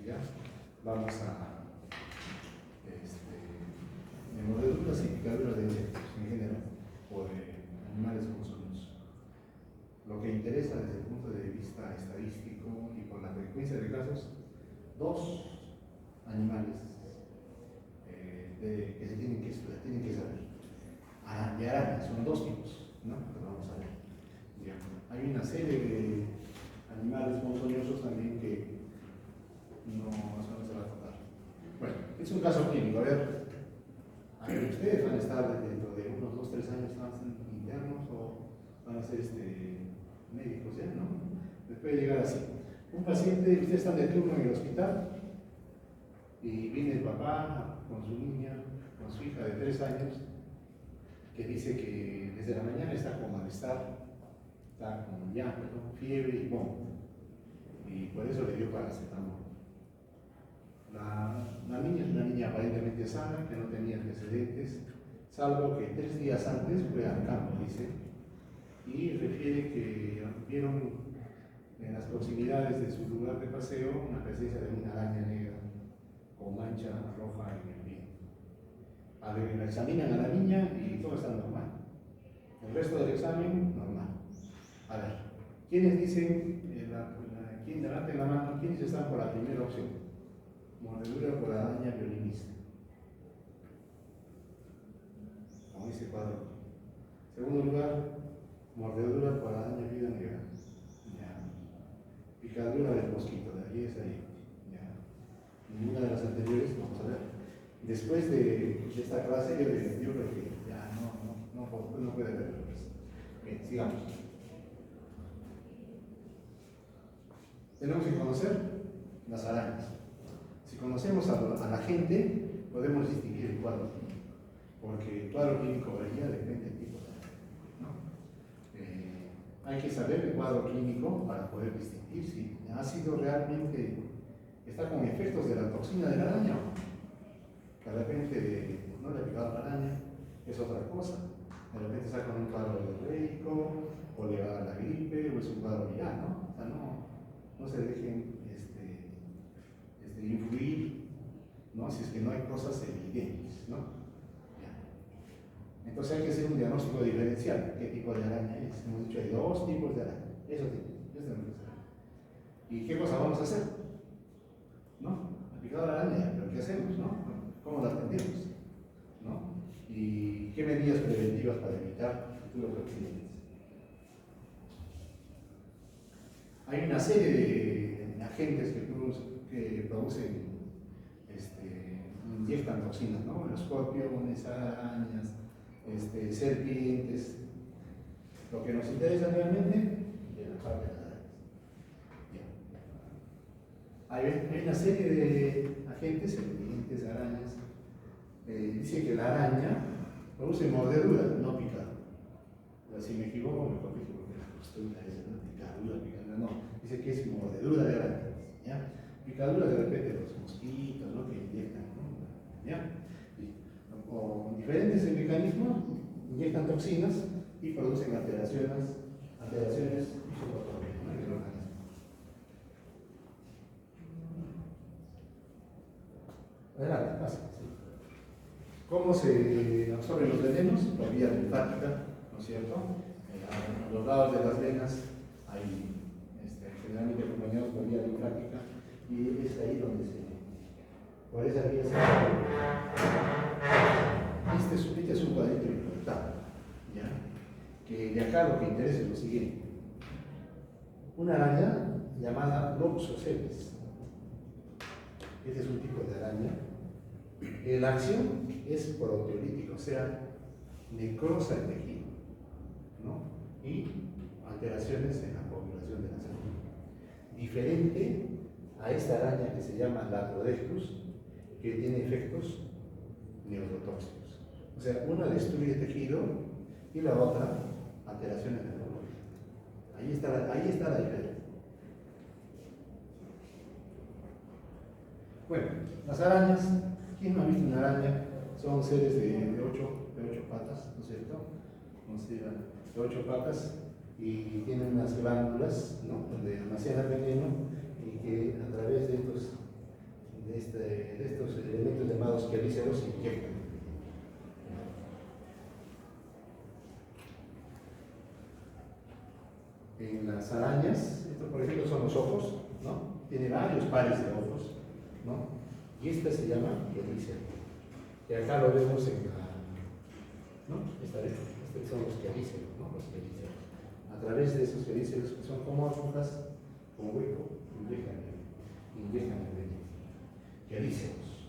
¿ya? Vamos a de mordeduras y picaduras de insectos en general, o de animales monstruosos. Lo que interesa desde el punto de vista estadístico y por la frecuencia de casos, dos animales que se tienen que estudiar, tienen que saber. De arañas, son dos tipos, ¿no? Pues vamos a ver. Ya. Hay una serie de animales ponzoñosos también que no se va a tratar. Bueno, es un caso clínico. A ver, ustedes van a estar dentro de unos 2 o 3 años, van a ser internos o van a ser médicos ya, ¿no? Les puede llegar así. Un paciente, ustedes están de turno en el hospital y viene el papá con su niña, con su hija de 3 años, que dice que desde la mañana está con malestar, está con llanto, fiebre y vómito. Y por eso le dio paracetamol. La niña es una niña aparentemente sana, que no tenía antecedentes, salvo que 3 días antes fue al campo, dice, y refiere que vieron en las proximidades de su lugar de paseo una presencia de una araña negra con mancha roja en el pie. La examinan a la niña y todo está normal. El resto del examen, normal. A ver, ¿quiénes dicen, quién levanten la mano, quiénes están por la primera opción? Mordedura por araña violinista, como dice cuadro. Segundo lugar, mordedura por araña viuda negra. Ya. Picadura del mosquito, de ahí es ahí. Ya. Ninguna de las anteriores, vamos a ver. Después de esta clase, yo creo que ya no puede haber errores. Bien, sigamos. Tenemos que conocer las arañas. Si conocemos a la gente, podemos distinguir el cuadro clínico, porque el cuadro clínico varía, depende del tipo de araña, ¿no? Hay que saber el cuadro clínico para poder distinguir si ha sido realmente, está con efectos de la toxina de la araña, que de repente no le ha picado la araña, es otra cosa. De repente está con un cuadro diarreico, o le va a dar la gripe, o es un cuadro viral, ¿no? O sea, no se dejen influir, ¿no? Si es que no hay cosas evidentes, ¿no? Ya. Entonces hay que hacer un diagnóstico diferencial. ¿Qué tipo de araña es? Hemos dicho hay 2 tipos de araña. Eso tenemos que saber. ¿Y qué cosa vamos a hacer? ¿No? Ha picado la araña, pero ¿qué hacemos? ¿No? ¿Cómo la atendemos? ¿No? ¿Y qué medidas preventivas para evitar futuros accidentes? Hay una serie de agentes que producen, inyectan toxinas, ¿no? Los escorpiones, arañas, serpientes. Lo que nos interesa realmente es la parte de las arañas. Hay una serie de agentes, serpientes, arañas. Dice que la araña produce mordedura, no picada. Si me equivoco, me corrijo, porque la costumbre es una picadura, no. Dice que es mordedura de araña. ¿Ya? Picadura de repente de los mosquitos, ¿no? Que inyectan, ¿no? ¿Ya? O diferentes mecanismos inyectan toxinas y producen alteraciones fisiopatológicas en el organismo. Adelante, pasa. Sí. ¿Cómo se absorben los venenos? Por vía linfática, ¿no es cierto? A los lados de las venas hay generalmente acompañados por vía linfática, y es ahí donde por esa vía este es un cuadrito importante, ¿ya? Que de acá lo que interesa es lo siguiente: una araña llamada Loxosceles. Este es un tipo de araña. La acción es proteolítica, o sea, necrosa el tejido, ¿no? Y alteraciones en la coagulación de la sangre. Diferente a esta araña que se llama Latrodectus, que tiene efectos neurotóxicos. O sea, una destruye tejido y la otra alteraciones neurológicas. Ahí está la diferencia. Bueno, las arañas, ¿quién no ha visto una araña? Son seres de 8 patas, ¿no es cierto? De 8 patas, y tienen unas glándulas, ¿no? Donde almacenan veneno, y que a través de estos las arañas, esto por ejemplo son los ojos, ¿no? Tiene varios pares de ojos, ¿no? Y esta se llama quelícero. Y acá lo vemos en la, ¿no? Estos son los quelíceros, ¿no? Los quelíceros. A través de esos quelíceros que son como agujas con hueco, inyectan el veneno. Quelíceros.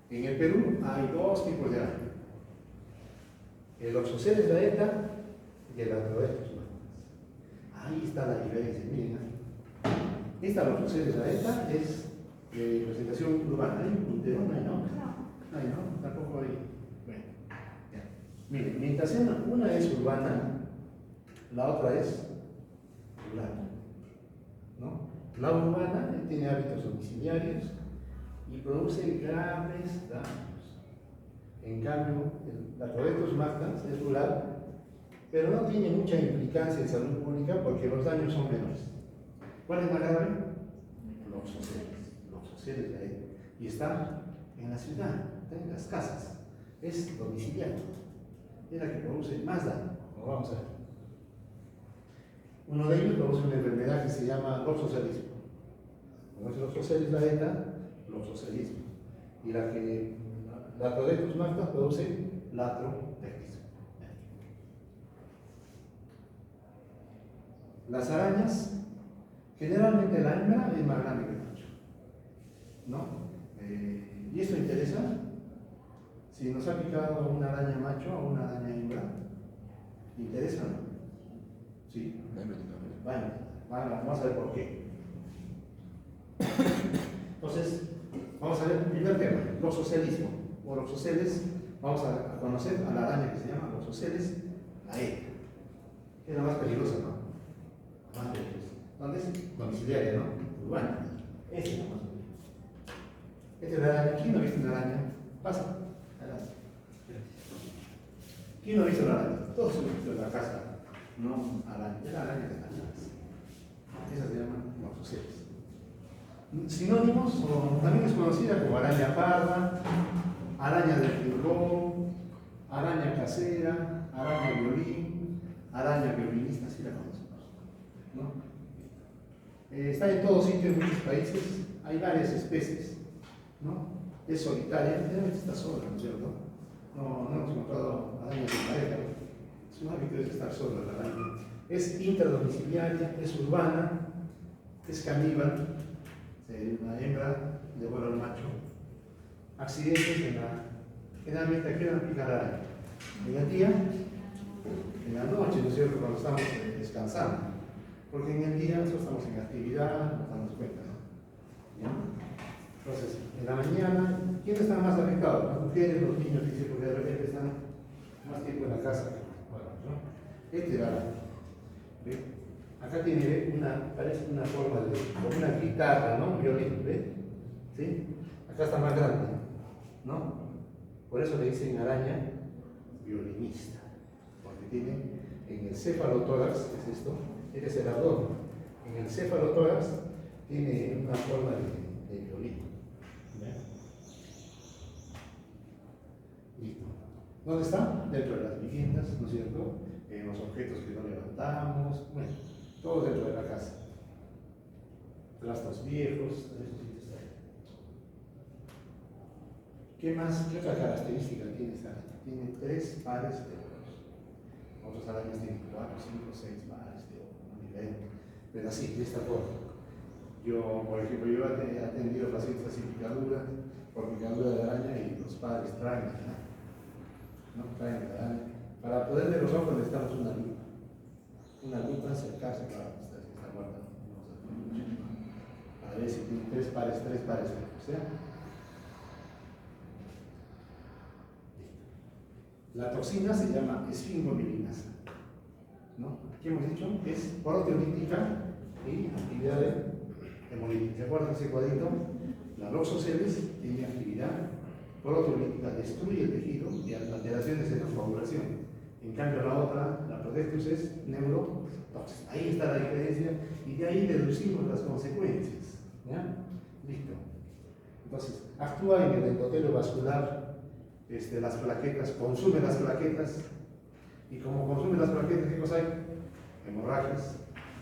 En el Perú hay dos tipos de araña. El Oxoceles laeta y el Atroetus magnas. Ahí está la diferencia, miren. Esta Oxoceles laeta es de presentación urbana. ¿Hay un puntero? No hay, ¿no? Ay, no, tampoco hay. Bueno, ya. Miren, mientras una es urbana, la otra es rural, ¿no? La urbana tiene hábitos domiciliarios y produce graves daños. En cambio, la Atroetus magnas es rural, pero no tiene mucha implicancia en salud pública porque los daños son menores. ¿Cuál es más grave? Los Oxoceles laeta. Y está en la ciudad, está en las casas. Es domiciliario. Es la que produce más daño. Como vamos a ver. Uno de ellos produce una enfermedad que se llama loxocelismo. Como es el Oxoceles laeta, loxocelismo. Y la Atroetus magnas produce latrotequismo. Las arañas, generalmente la hembra es más grande que el macho, ¿no? Y esto interesa. Si nos ha picado una araña macho o una araña hembra, ¿interesa o no? Sí. Bueno, vamos a ver por qué. Entonces, vamos a ver el primer tema, loxocelismo. Por Oxoceles, vamos a conocer a la araña que se llama Oxoceles laeta. Es la más peligrosa, ¿no? La más peligrosa. ¿Dónde es? Domiciliaria, ¿no? Urbana. Esta es la más peligrosa. Esta es la araña. ¿Quién no ha visto una araña? Pasa. Adelante. ¿Quién no ha visto una araña? Todos hemos visto en la casa. No araña. Es la araña de las arañas. Esa se llama Oxoceles. Sinónimos, o también es conocida como araña parda, araña del furgón, araña casera, araña violín, araña violinista, así la conocemos, ¿no? Está en todo sitio, en muchos países, hay varias especies, ¿no? Es solitaria, generalmente está sola, ¿no es cierto? No hemos encontrado arañas de pareja, ¿no? Su hábito es estar sola la araña. Es interdomiciliaria, es urbana, es caníbal. La hembra devora al macho. Accidentes generalmente aquí no pica la araña. En el día, en la noche, ¿no es cierto? Cuando estamos descansando. Porque en el día nosotros estamos en actividad, nos damos cuenta, ¿no? ¿Ya? Entonces, en la mañana, ¿quiénes están más afectados? Las mujeres, los niños, porque de repente están más tiempo en la casa. Bueno, ¿no? Este es la araña. ¿Ve? Acá tiene parece una forma de, como una guitarra, ¿no? Un violín, ¿ve? ¿Sí? Acá está más grande, ¿no? Por eso le dicen araña violinista, porque tiene en el cefalotórax, ¿qué es esto? Este es el abdomen. En el cefalotórax tiene una forma de violín. ¿Ve? Listo. ¿Dónde está? Dentro de las viviendas, ¿no es cierto? En los objetos que no levantamos, bueno. Todo dentro de la casa. Trastos viejos, eso sí está ahí. ¿Qué más? ¿Qué otra característica tiene esta araña? Tiene 3 pares de ojos. Otras arañas tienen 4, 5, 6 pares de ojos. Pero así, de esta forma. Yo, por ejemplo, he atendido pacientes así picadura, por picadura de araña y los padres traen la araña. ¿No? Traen la araña. Para poder ver los ojos necesitamos una lupa. Una lupa, acercarse, claro, está muerta, para ver si tiene 3 pares, ¿sí? La toxina se llama esfingomilinasa, ¿no? Aquí hemos dicho que es proteolítica y actividad hemolítica. ¿Se acuerdan ese cuadrito? La loxoceles tiene actividad proteolítica, destruye el tejido y alteraciones en la coagulación. En cambio, la otra, la Atroetus, es neurotóxica. Ahí está la diferencia y de ahí deducimos las consecuencias. ¿Ya? Listo. Entonces, actúa en el endotelio vascular, las plaquetas, consume las plaquetas Y como consume las plaquetas, ¿qué cosa hay? Hemorragias.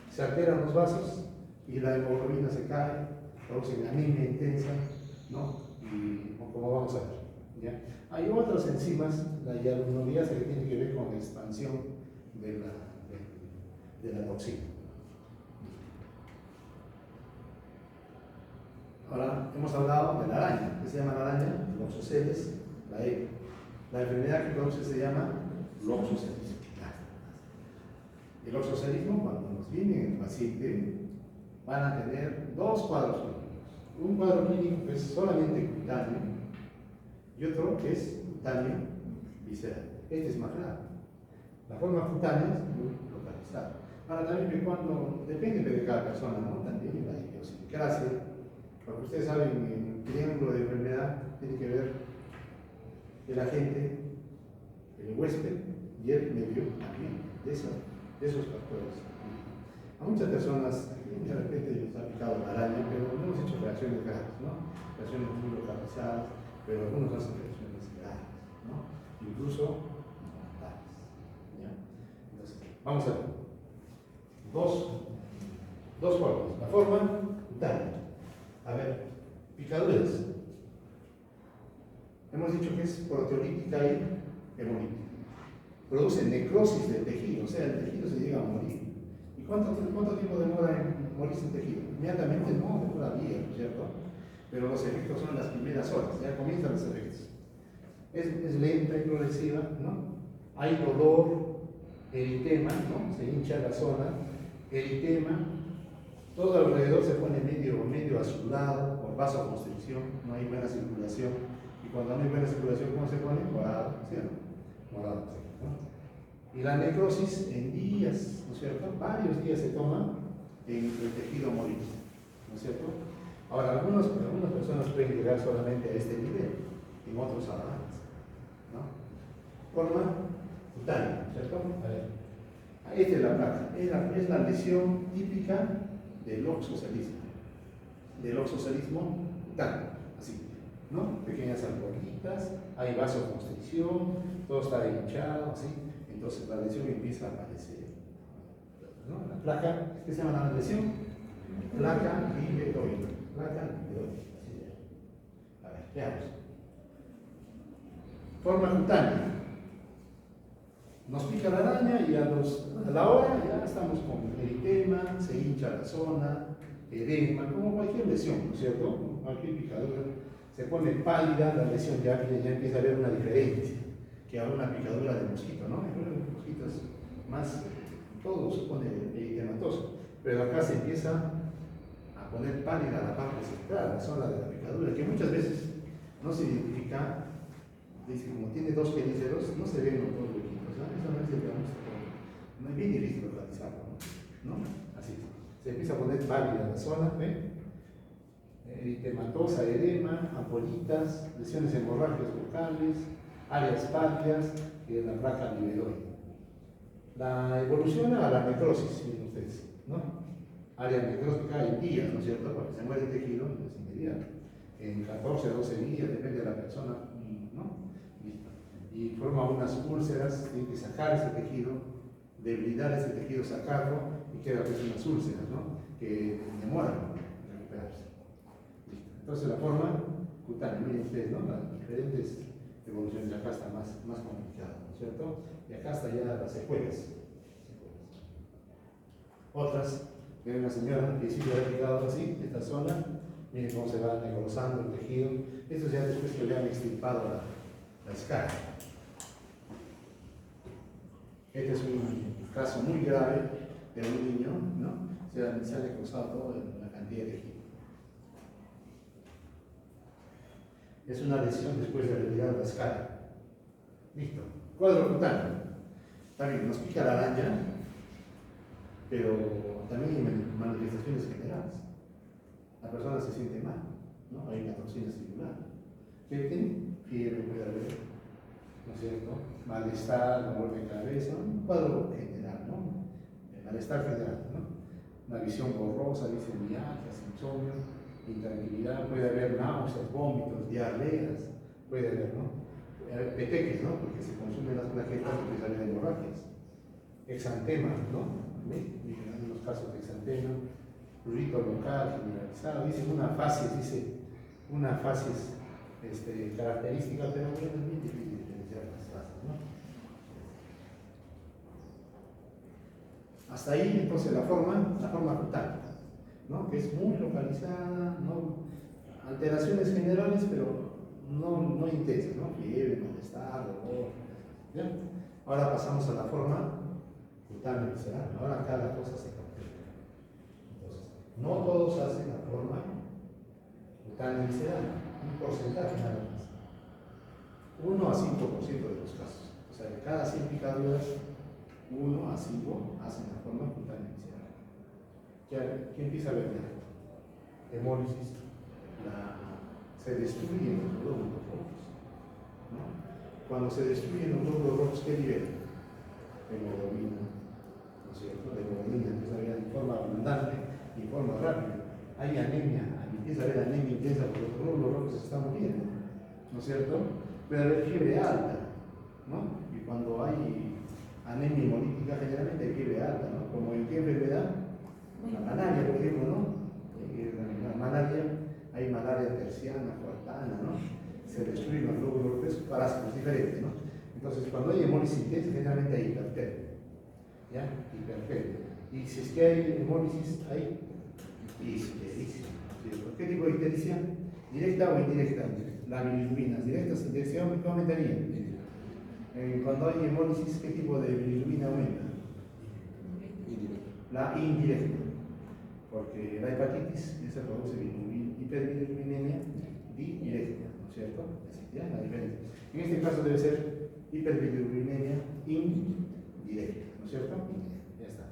Se alteran los vasos y la hemoglobina se cae, produce anemia intensa, ¿no? Y como vamos a ver, ¿ya? Hay otras enzimas, la hialuronidasa, que tiene que ver con la expansión de la toxina. Ahora hemos hablado de la araña. ¿Qué se llama la araña? Loxoceles, la E. La enfermedad que produce se llama loxocelismo. El loxocelismo, cuando nos viene el paciente, van a tener dos cuadros clínicos. Un cuadro clínico que es solamente cutáneo y otro que es cutáneo visceral. Este es más grave. La forma cutánea es muy localizada. Ahora también que cuando, depende de cada persona, ¿no? También la idiosincrasia, porque ustedes saben, el triángulo de enfermedad tiene que ver el agente, el huésped y el medio ambiente, de esos factores. A muchas personas, de repente les ha picado la araña, pero no hemos hecho reacciones graves, ¿no? Reacciones muy localizadas, pero algunos hacen reacciones graves, ¿no? Incluso mortales. ¿Ya? Entonces, vamos a ver. Dos formas. La forma cutánea. A ver, picaduras. Hemos dicho que es proteolítica y hemolítica. Produce necrosis del tejido, o sea, el tejido se llega a morir. ¿Y cuánto tiempo demora en morirse el tejido? Inmediatamente no, demora días, ¿cierto? Pero los efectos son en las primeras horas, ya comienzan los efectos. Es lenta y progresiva, ¿no? Hay dolor, eritema, ¿no? Se hincha la zona, eritema, todo alrededor se pone medio azulado por vasoconstricción, no hay buena circulación. Y cuando no hay buena circulación, ¿cómo se pone? Morado, ¿cierto? Morado, ¿no? Y la necrosis en días, ¿no es cierto? Varios días se toma en el tejido morir, ¿no es cierto? Ahora, algunas personas pueden llegar solamente a este nivel, en otros a más, ¿no? Forma cutánea, ¿cierto? A ver, esta es la placa, es la lesión típica del oxocelismo cutáneo, así, ¿no? Pequeñas ampollitas, hay vasoconstricción, todo está hinchado, así. Entonces la lesión empieza a aparecer, ¿no? La placa, ¿qué se llama la lesión? Placa livedoide. Placa livedoide, así se llama. A ver, veamos. Forma cutánea. Nos pica la araña y a la hora ya estamos con eritema, se hincha la zona, edema, como cualquier lesión, ¿no es cierto? Cualquier picadura. Se pone pálida, la lesión ya empieza a haber una diferencia que a una picadura de mosquito, ¿no? El mosquito es más, todo se pone eritematoso, pero acá se empieza a poner pálida la parte central, la zona de la picadura, que muchas veces no se identifica, dice, como tiene dos quelíceros, no se ven los dos huequitos, ¿no? Eso no es el diagnóstico, no es bien difícil localizarlo, ¿no? Así, se empieza a poner pálida la zona, ¿ven? Eritematosa, edema, ampollitas, lesiones hemorrágicas locales, áreas pálidas y la placa livedoide. La evoluciona a la necrosis, miren ustedes, ¿no? Área necrótica en días, ¿no es cierto? Porque se muere el tejido, es inmediato. En 14, 12 días, depende de la persona, ¿no? Listo. Y forma unas úlceras, tiene que sacar ese tejido, debilitar ese tejido, sacarlo, y queda pues unas úlceras, ¿no? Que demoran en recuperarse. Listo. Entonces la forma cutánea, miren ustedes, ¿no? Las diferentes evoluciones, acá está más complicado, ¿no es cierto? Y acá está ya las secuelas. Otras, que hay una señora que sí le ha picado así, esta zona, miren cómo se va engrosando el tejido. Esto ya después que le han extirpado la escara. Este es un caso muy grave de un niño, ¿no? Se ha necrosado toda la cantidad de tejido. Es una lesión después de retirar la escara. Listo. Cuadro cutáneo. También nos pica la araña, pero también hay manifestaciones generales. La persona se siente mal, ¿no? Hay una toxina celular. ¿Qué tiene? Fiebre, puede haber, ¿no es cierto? Malestar, dolor de cabeza, un cuadro general, ¿no? El malestar general, ¿no? Una visión borrosa, dice mialgias, insomnio, intranquilidad, puede haber náuseas, vómitos, diarreas, puede haber, ¿no? peteques, ¿no? Porque se consumen las plaquetas y empieza a haber hemorragias. Exantema, ¿no? En los casos de exantema, prurito local, generalizado, dice una fase característica, pero bueno, es bien difícil diferenciar las fases, ¿no? Hasta ahí, entonces, la forma cutánea, ¿no? Que es muy localizada, ¿no? Alteraciones generales, pero no intensas, ¿no? Fiebre, malestar, dolor, ¿ya? Ahora pasamos a la forma cutánea visceral. Ahora cada cosa se complica. Entonces, no todos hacen la forma cutánea visceral, un porcentaje nada más. 1 a 5% de los casos. O sea, de cada 100 picaduras, 1 a 5 hacen la forma cutánea visceral. ¿Qué empieza a ver ya? Hemólisis. Se destruyen los glóbulos rojos, ¿no? Cuando se destruyen los glóbulos rojos, ¿qué liberan? Hemoglobina, ¿no es cierto? La hemoglobina empieza a ver en forma abundante y en forma rápida. Hay anemia, empieza a haber anemia intensa porque los glóbulos rojos se están muriendo, ¿no es cierto? Pero hay fiebre alta, ¿no? Y cuando hay anemia hemolítica, generalmente hay fiebre alta, ¿no? Como en qué enfermedad, la malaria, por ejemplo, ¿no? La malaria, hay malaria terciana, cuartana, ¿no? Se destruyen los glóbulos rojos, parásitos diferentes, ¿no? Entonces, cuando hay hemólisis intensa, generalmente hay hipertermia, ¿ya? Hipertermia. Y si es que hay hemólisis, hay ictericia, ¿cierto? ¿Qué tipo de ictericia? ¿Directa o indirecta? La bilirrubina. ¿Directas? ¿Indirección? ¿Qué aumentaría? Cuando hay hemólisis, ¿qué tipo de bilirrubina aumenta? La indirecta. Porque la hepatitis, esa produce hiperbilirrubinemia directa, ¿no es cierto? ¿Ya? La diferencia. En este caso debe ser hiperbilirrubinemia indirecta, ¿no es cierto? Ya está.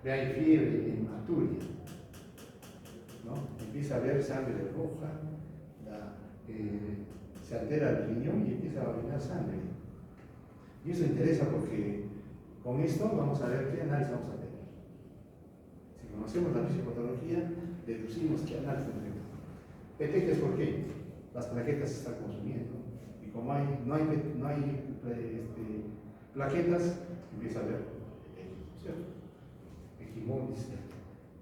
Ve, hay fiebre, hematuria, ¿no? Empieza a haber sangre roja, se altera el riñón y empieza a orinar sangre. Y eso interesa porque con esto vamos a ver qué análisis vamos a tener. Si conocemos la fisiopatología, deducimos qué análisis tenemos. Petequias, ¿por qué? Las plaquetas se están consumiendo. Y como no hay plaquetas, empieza a haber petequias, ¿cierto? Equimosis,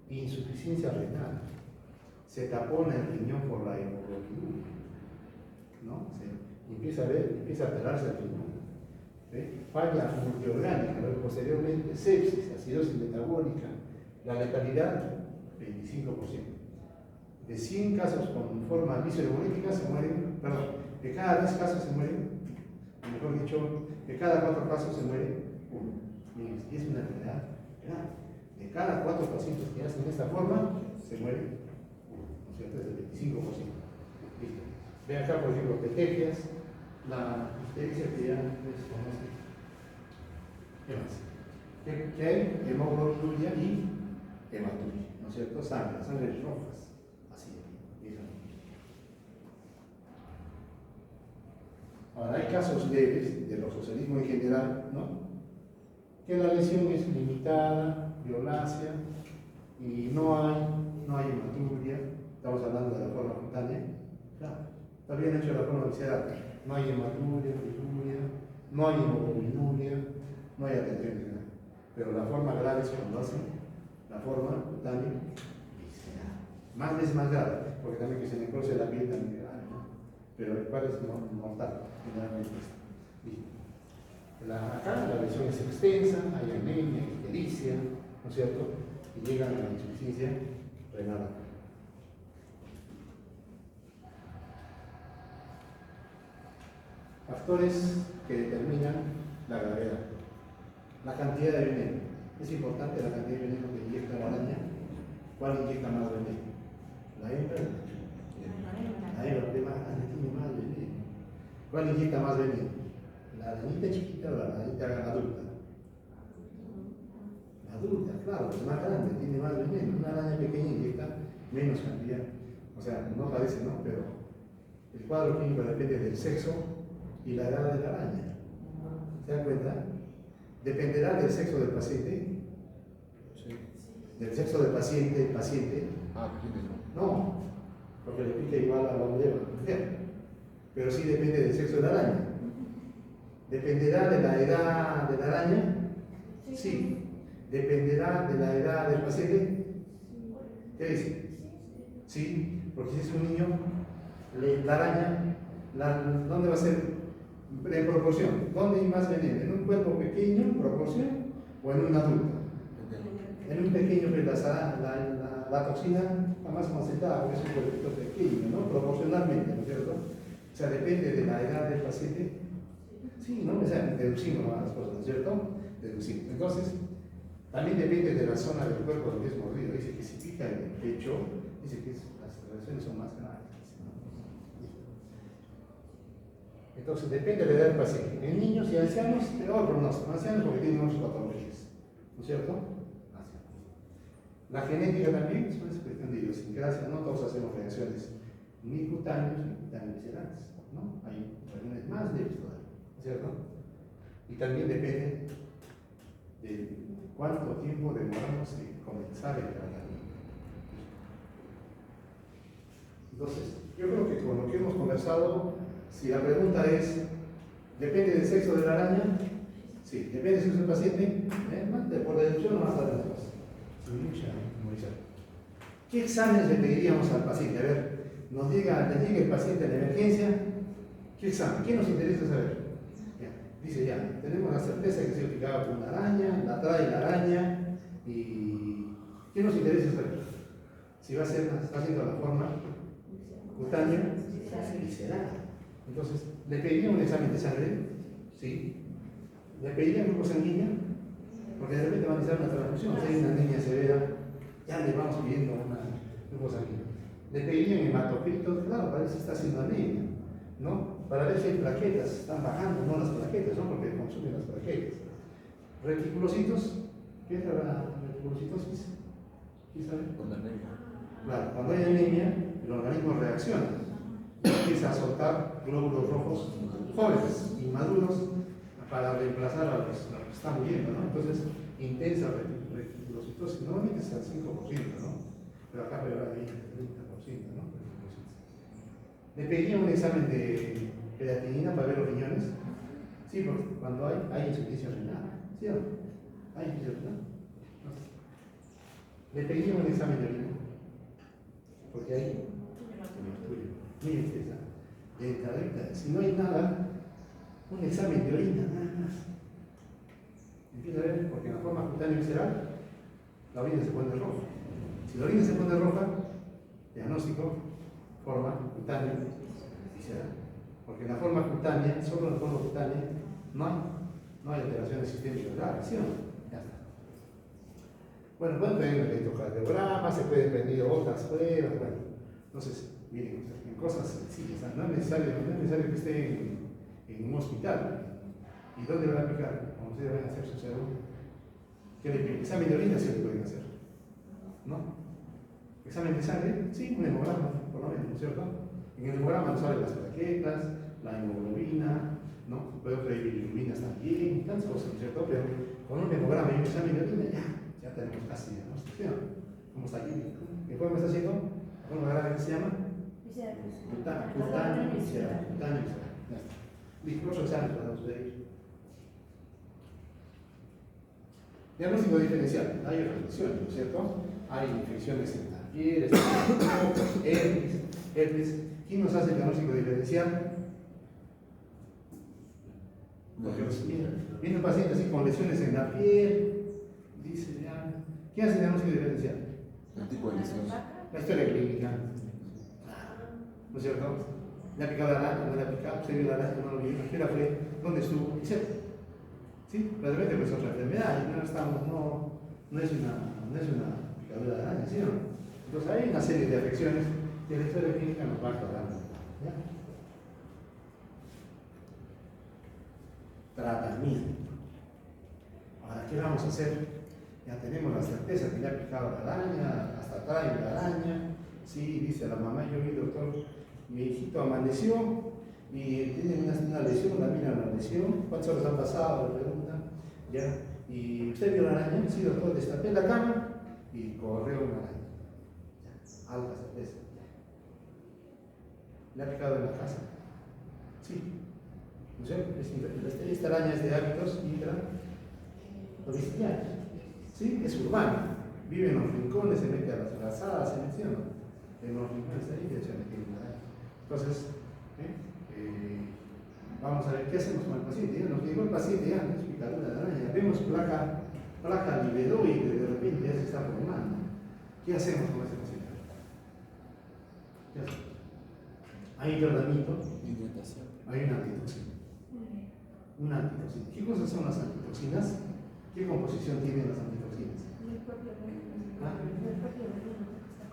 insuficiencia renal. Se tapona el riñón por la hemoglobina, ¿no? Empieza a alterarse el riñón. Falla multiorgánica, luego posteriormente sepsis, acidosis metabólica, la letalidad 25%. De 100 casos con forma visceromolítica se mueren, perdón, de cada 10 casos se mueren, mejor dicho, de cada 4 casos se muere uno. Y es una enfermedad grave. De cada 4 pacientes que hacen esta forma, se muere uno, ¿no es cierto? Es el 25%. Listo. Ve acá, por ejemplo, petequias, la ictericia que ya les conoce. ¿Qué más? ¿Qué hay? Hemoglobinuria y hematuria, ¿no es cierto? Sangres rojas, así. Ahora, hay casos leves del rosacea en general, ¿no? Que la lesión es limitada, violácea, y no hay hematuria. Estamos hablando de la forma cutánea. Claro, está bien hecho la forma visceral. No hay hematuria, fisuria, no hay hemoglobinuria, no hay atención general. Pero la forma grave es cuando hacen la forma cutánea visceral. Más veces más grave, porque también que se necrose la piel también es grave, ¿no? Pero ¿cuál es mortal? Generalmente acá la lesión es extensa, hay anemia, ictericia, ¿no es cierto? Y llegan a la insuficiencia renal. Factores que determinan la gravedad. La cantidad de veneno. Es importante la cantidad de veneno que inyecta la araña. ¿Cuál inyecta más veneno? ¿La hembra? La hembra tiene más veneno. ¿Cuál inyecta más veneno? ¿La arañita chiquita o la arañita adulta? La adulta, claro, es más grande, tiene más veneno. Una araña pequeña inyecta menos cantidad. O sea, no parece, ¿no? Pero el cuadro clínico depende del sexo y la edad de la araña. ¿Se dan cuenta? Dependerá del sexo del paciente. Sí. Del sexo del paciente. No, porque le pica igual a la mujer. Pero sí depende del sexo de la araña. ¿Dependerá de la edad de la araña? Sí. ¿Dependerá de la edad del paciente? ¿Qué dice? Sí, porque si es un niño, la araña, ¿dónde va a ser? En proporción. ¿Dónde hay más veneno? ¿En un cuerpo pequeño, en proporción, o en un adulto? En un pequeño, pues la toxina está más concentrada porque es un cuerpito pequeño, ¿no? Proporcionalmente, ¿no es cierto? O sea, depende de la edad del paciente. Sí, ¿no? O sea, deducimos las cosas, ¿no es cierto? Deducimos. Entonces, también depende de la zona del cuerpo donde es mordido. Dice que si pica en el pecho, dice que las lesiones son más graves. ¿No? Entonces, depende de la edad del paciente. En niños y ancianos, peor pronóstico. Ancianos porque tienen otras patologías, ¿no es cierto? La genética también es una cuestión de idiosincrasia, no todos hacemos reacciones ni cutáneas ni cutáneas viscerales, ¿no? Hay reacciones más leves todavía, ¿no es cierto? Y también depende de cuánto tiempo demoramos en comenzar el tratamiento. Entonces, yo creo que con lo que hemos conversado, si la pregunta es, ¿depende del sexo de la araña? Sí, depende del sexo del paciente, por deducción no más adelante. ¿Qué exámenes le pediríamos al paciente? A ver, le llega el paciente en emergencia, ¿qué examen? ¿Qué nos interesa saber? Ya, dice ya, tenemos la certeza de que se ha picado por una araña, la trae la araña, y ¿qué nos interesa saber? Si está haciendo la forma cutánea, visceral. Entonces, ¿le pediría un examen de sangre? Sí. ¿Le pediría un grupo sanguíneo? Porque de repente van a necesitar una transfusión. Si hay una anemia severa, ya le vamos pidiendo un grupo sanguíneo. Le pedirían hematocritos, claro, para ver si está haciendo anemia, ¿no? Para ver si hay plaquetas, están bajando, no las plaquetas, ¿no? Porque consumen las plaquetas. Reticulocitos, ¿qué es la reticulocitosis? ¿Quién sabe? Con anemia. Claro, cuando hay anemia, el organismo reacciona y empieza a soltar glóbulos rojos jóvenes, inmaduros, para reemplazar a los que están muriendo, ¿no? Entonces, intensa reticulocitosis, normalmente es al 5%, ¿no? Pero acá puede haber 20, 30%, ¿no? ¿Le pediría un examen de creatinina para ver los riñones? Sí, porque cuando hay insuficiencia renal, ¿sí o no? ¿Hay insuficiencia renal? No. ¿Le pediría un examen de orina? Porque hay muy interesante. Si no hay nada, un examen de orina, nada más. Empieza a ver, porque en la forma cutánea visceral, la orina se pone roja. Si la orina se pone roja, diagnóstico, forma cutánea visceral. Porque en la forma cutánea, solo en la forma cutánea, no hay alteraciones sistémicas graves, ¿sí o no? Ya está. Bueno, pueden pedir un electrocardiograma, se pueden pedir otras pruebas, bueno. Entonces, miren, en cosas sencillas, no es necesario que esté en un hospital. ¿Y dónde van a aplicar? Cuando ustedes van a hacer su seguro. ¿Qué le piden? Examen de orina sí lo pueden hacer, ¿no? Examen de sangre, sí, un hemograma, por lo menos, ¿no es cierto? En el hemograma nos salen las plaquetas, la hemoglobina, ¿no? Puedo pedir bilirrubinas también, tantas cosas, ¿no es cierto? Pero con un hemograma y un examen de orina ya tenemos casi diagnóstico. ¿Cómo está aquí? ¿Qué forma está haciendo? ¿Cómo grave que se llama? Cutáneo visceral. Ya está. Listo, los exámenes podemos pedir. Diagnóstico diferencial. Hay otras lesiones, ¿no es cierto? Hay infecciones en la piel, herpes. ¿Quién nos hace el diagnóstico diferencial? Porque viene un paciente así con lesiones en la piel, dice ya. ¿Quién hace el diagnóstico diferencial? El tipo de lesión. La historia clínica. ¿No es cierto? ¿Le ha picado la araña? ¿No le ha picado? ¿Se vio la araña? ¿No lo vio? ¿Qué hora fue? ¿Dónde estuvo? Etc. ¿Sí? Pero de repente pues otra enfermedad y no es una picadura de araña, ¿sí o no? Entonces hay una serie de afecciones que la historia clínica nos va aclarando. ¿Ya? Tratamiento. Ahora, ¿qué vamos a hacer? Ya tenemos la certeza que le ha picado la araña, hasta trae la araña. Sí, dice la mamá, yo vi, doctor, mi hijito amaneció y tiene una lesión, mira la lesión, ¿cuántas horas han pasado? Le pregunta, ¿ya? ¿Y usted vio la araña? Sí, doctor, destapé la cama y corrió una araña. Ya, alta certeza. ¿Le ha picado en la casa? Sí. ¿no es cierto? Esta araña es de hábitos domiciliarios, ¿sí? Es urbana, vive en los rincones, se mete a las calzadas, se menciona, en los rincones ahí se mete una araña. Entonces, vamos a ver qué hacemos con el paciente. Ya nos llegó el paciente, ya no es picadura de araña, vemos placa libedoide, de repente ya se está formando. ¿Qué hacemos con ese paciente? ¿Qué hacemos? Hay tratamiento, hay una antitoxina. Una antitoxina. ¿Qué cosas son las antitoxinas? ¿Qué composición tienen las antitoxinas? ¿Ah?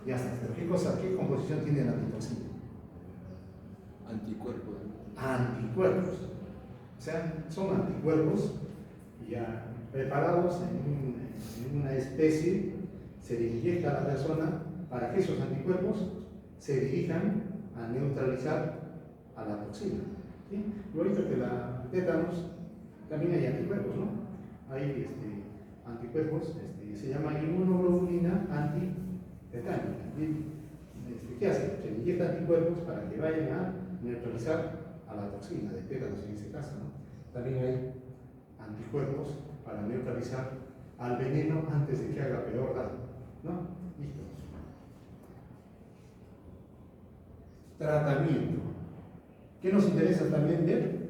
Ya está, pero ¿qué composición tiene la antitoxina? Anticuerpos. Anticuerpos. O sea, son anticuerpos ya preparados en una especie, se le inyecta a la persona para que esos anticuerpos se dirijan a neutralizar a la toxina. ¿Sí? Yo he visto que la tétanos también hay anticuerpos, ¿no? Hay anticuerpos, se llama inmunoglobulina antitetánica. ¿Qué hace? Se inyecta anticuerpos para que vayan a neutralizar a la toxina de tétanos en ese caso, ¿no? También hay anticuerpos para neutralizar al veneno antes de que haga peor daño, ¿no? Listo. Tratamiento. ¿Qué nos interesa también ver?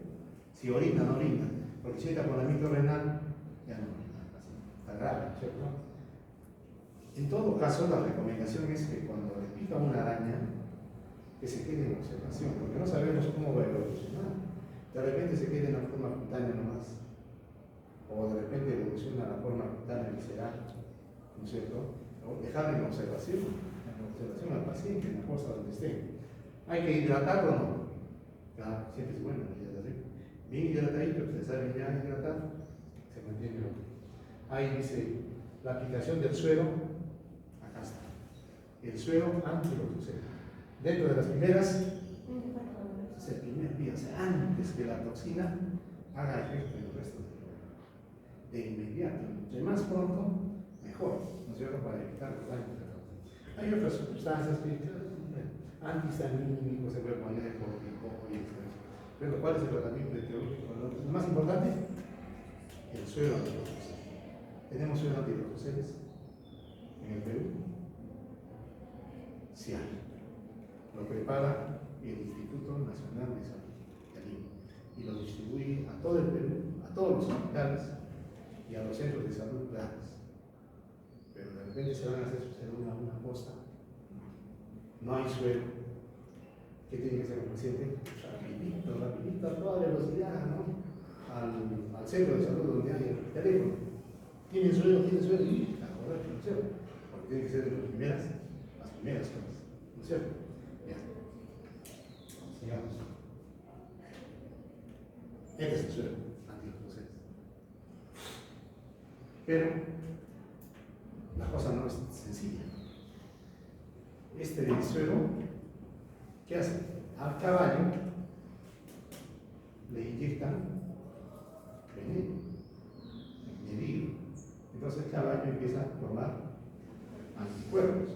Si orina o no orina, porque si está taponamiento renal, ya no orina, está grave, ¿cierto? En todo caso, la recomendación es que cuando le pica una araña, que se quede en observación, porque no sabemos cómo va a evolucionar. De repente se quede en la forma cutánea nomás, o de repente evoluciona a la forma cutánea visceral, ¿no es cierto? O dejarlo en observación al paciente, en la cosa donde esté. ¿Hay que hidratarlo o no? Claro, siempre es bueno bien hidratadito, que se sabe ya hidratar, se mantiene. Ahí dice la aplicación del suero, acá está. El suero antilotucero. Dentro de las primeras, es el primer día, o sea, antes que la toxina haga efecto en el resto del cuerpo. De inmediato, entre más pronto, mejor, ¿no es cierto? Para evitar los daños de la toxina. Hay otras sustancias antihistamínicos, se puede poner corticoides y eso. Pero ¿cuál es el tratamiento etiológico? Lo más importante, el suero antilotucero. ¿Tenemos suero antilotuceros en el Perú? Sí hay. Lo prepara el Instituto Nacional de Salud de Lima y lo distribuye a todo el Perú, a todos los hospitales y a los centros de salud grandes. Pero de repente se van a hacer una posta, no hay suero. ¿Qué tiene que hacer el paciente? Rapidito, a toda velocidad, ¿no? Al centro de salud donde hay el teléfono. ¿Tiene suero? Y a correr, ¿no es cierto? Porque tiene que ser de las primeras cosas, ¿no es cierto? Bien. Sigamos. Este es el suero antilotucero. Pero la cosa no es sencilla. Este suero, ¿qué hace? Al caballo le inyectan veneno, medido. Entonces el caballo empieza a formar anticuerpos.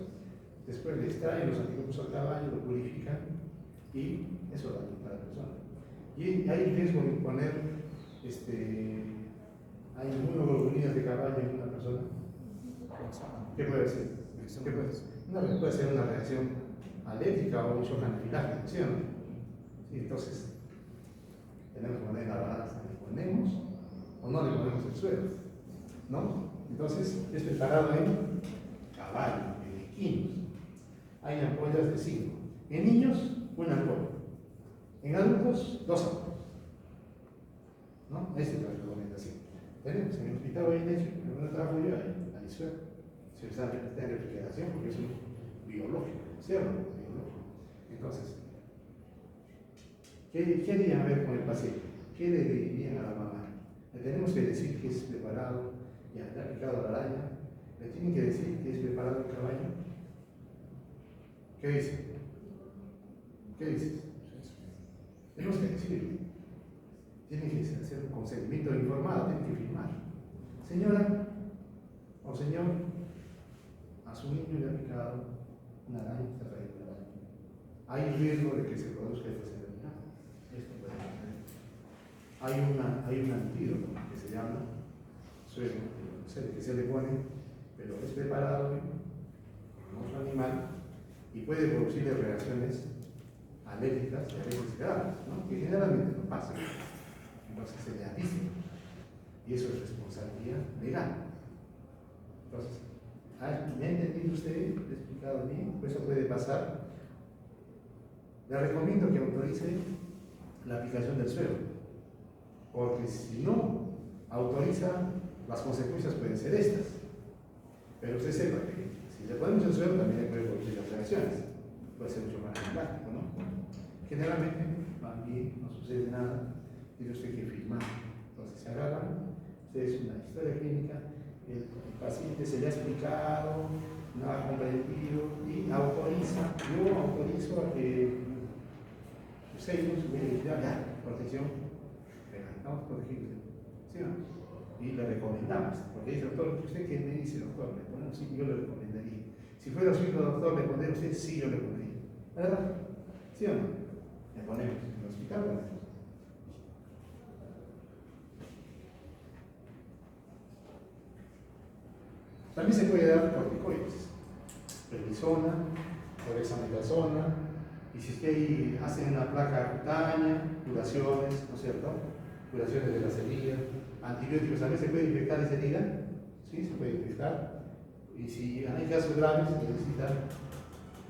Después le extraen los anticuerpos al caballo, lo purifican y eso da para la persona. Y hay riesgo de poner hay inmunoglobulinas de caballo en una persona. ¿Qué puede ser? Puede ser una reacción alérgica o un shock anafiláctico, ¿sí o no? Sí, entonces, tenemos que poner la balanza, ¿le ponemos o no le ponemos el suero? ¿No? Entonces, es preparado en caballo, en equinos. Hay ampollas de 5. En niños, una ampolla. En adultos, 2 ampollas. ¿No? Esa es la recomendación. Tenemos en el hospital hoy en hecho, en donde trabajo yo, hay suero. Se está en refrigeración porque es un biológico, ¿cierto? Biológico. Entonces, ¿qué harían a ver con el paciente? ¿Qué le dirían a la mamá? Le tenemos que decir que es preparado, ya le ha picado la araña, le tienen que decir que es preparado el caballo. ¿Qué dice? ¿Qué dices? Tenemos que decirlo. Tiene que hacer un consentimiento informado, tiene que firmar. Señora o señor, a su niño le ha picado una araña, está trayendo una araña. Hay riesgo de que se produzca esta enfermedad. Esto puede pasar. hay un antídoto que se llama suero, no sé de qué se le pone, pero es preparado con otro animal y puede producirle reacciones alérgicas y alérgicas graves, ¿no? Que generalmente no pasa. Entonces se le avisa y eso es responsabilidad legal. Entonces, ¿me ha entendido usted? ¿Le he explicado bien? Pues eso puede pasar. Le recomiendo que autorice la aplicación del suero, porque si no autoriza, las consecuencias pueden ser estas. Pero usted sepa que si le ponemos el suero también le puede producir las reacciones, puede ser mucho más dramático, ¿no? Generalmente van bien, no sucede nada, tiene usted que firmar. Entonces se agarran, usted es una historia clínica, el paciente se le ha explicado, no ha comprendido y autoriza, yo autorizo a que usemos su identidad, ya, protección, estamos protegidos, ¿sí o no? Y le recomendamos, porque dice, doctor, ¿usted qué me dice, doctor? Le ponemos, sí, yo le recomendaría. Si fuera su hijo, doctor, ¿le pondría usted? Sí, yo le pondría. ¿Verdad? ¿Sí o no? Le ponemos, en el hospital ponemos. También se puede dar corticoides, prednisona, dexametasona, y si es que ahí hacen una placa cutánea, curaciones, ¿no es cierto? Curaciones de las heridas, antibióticos, también se puede infectar esa herida, ¿sí? Se puede infectar, y si hay casos graves, se necesita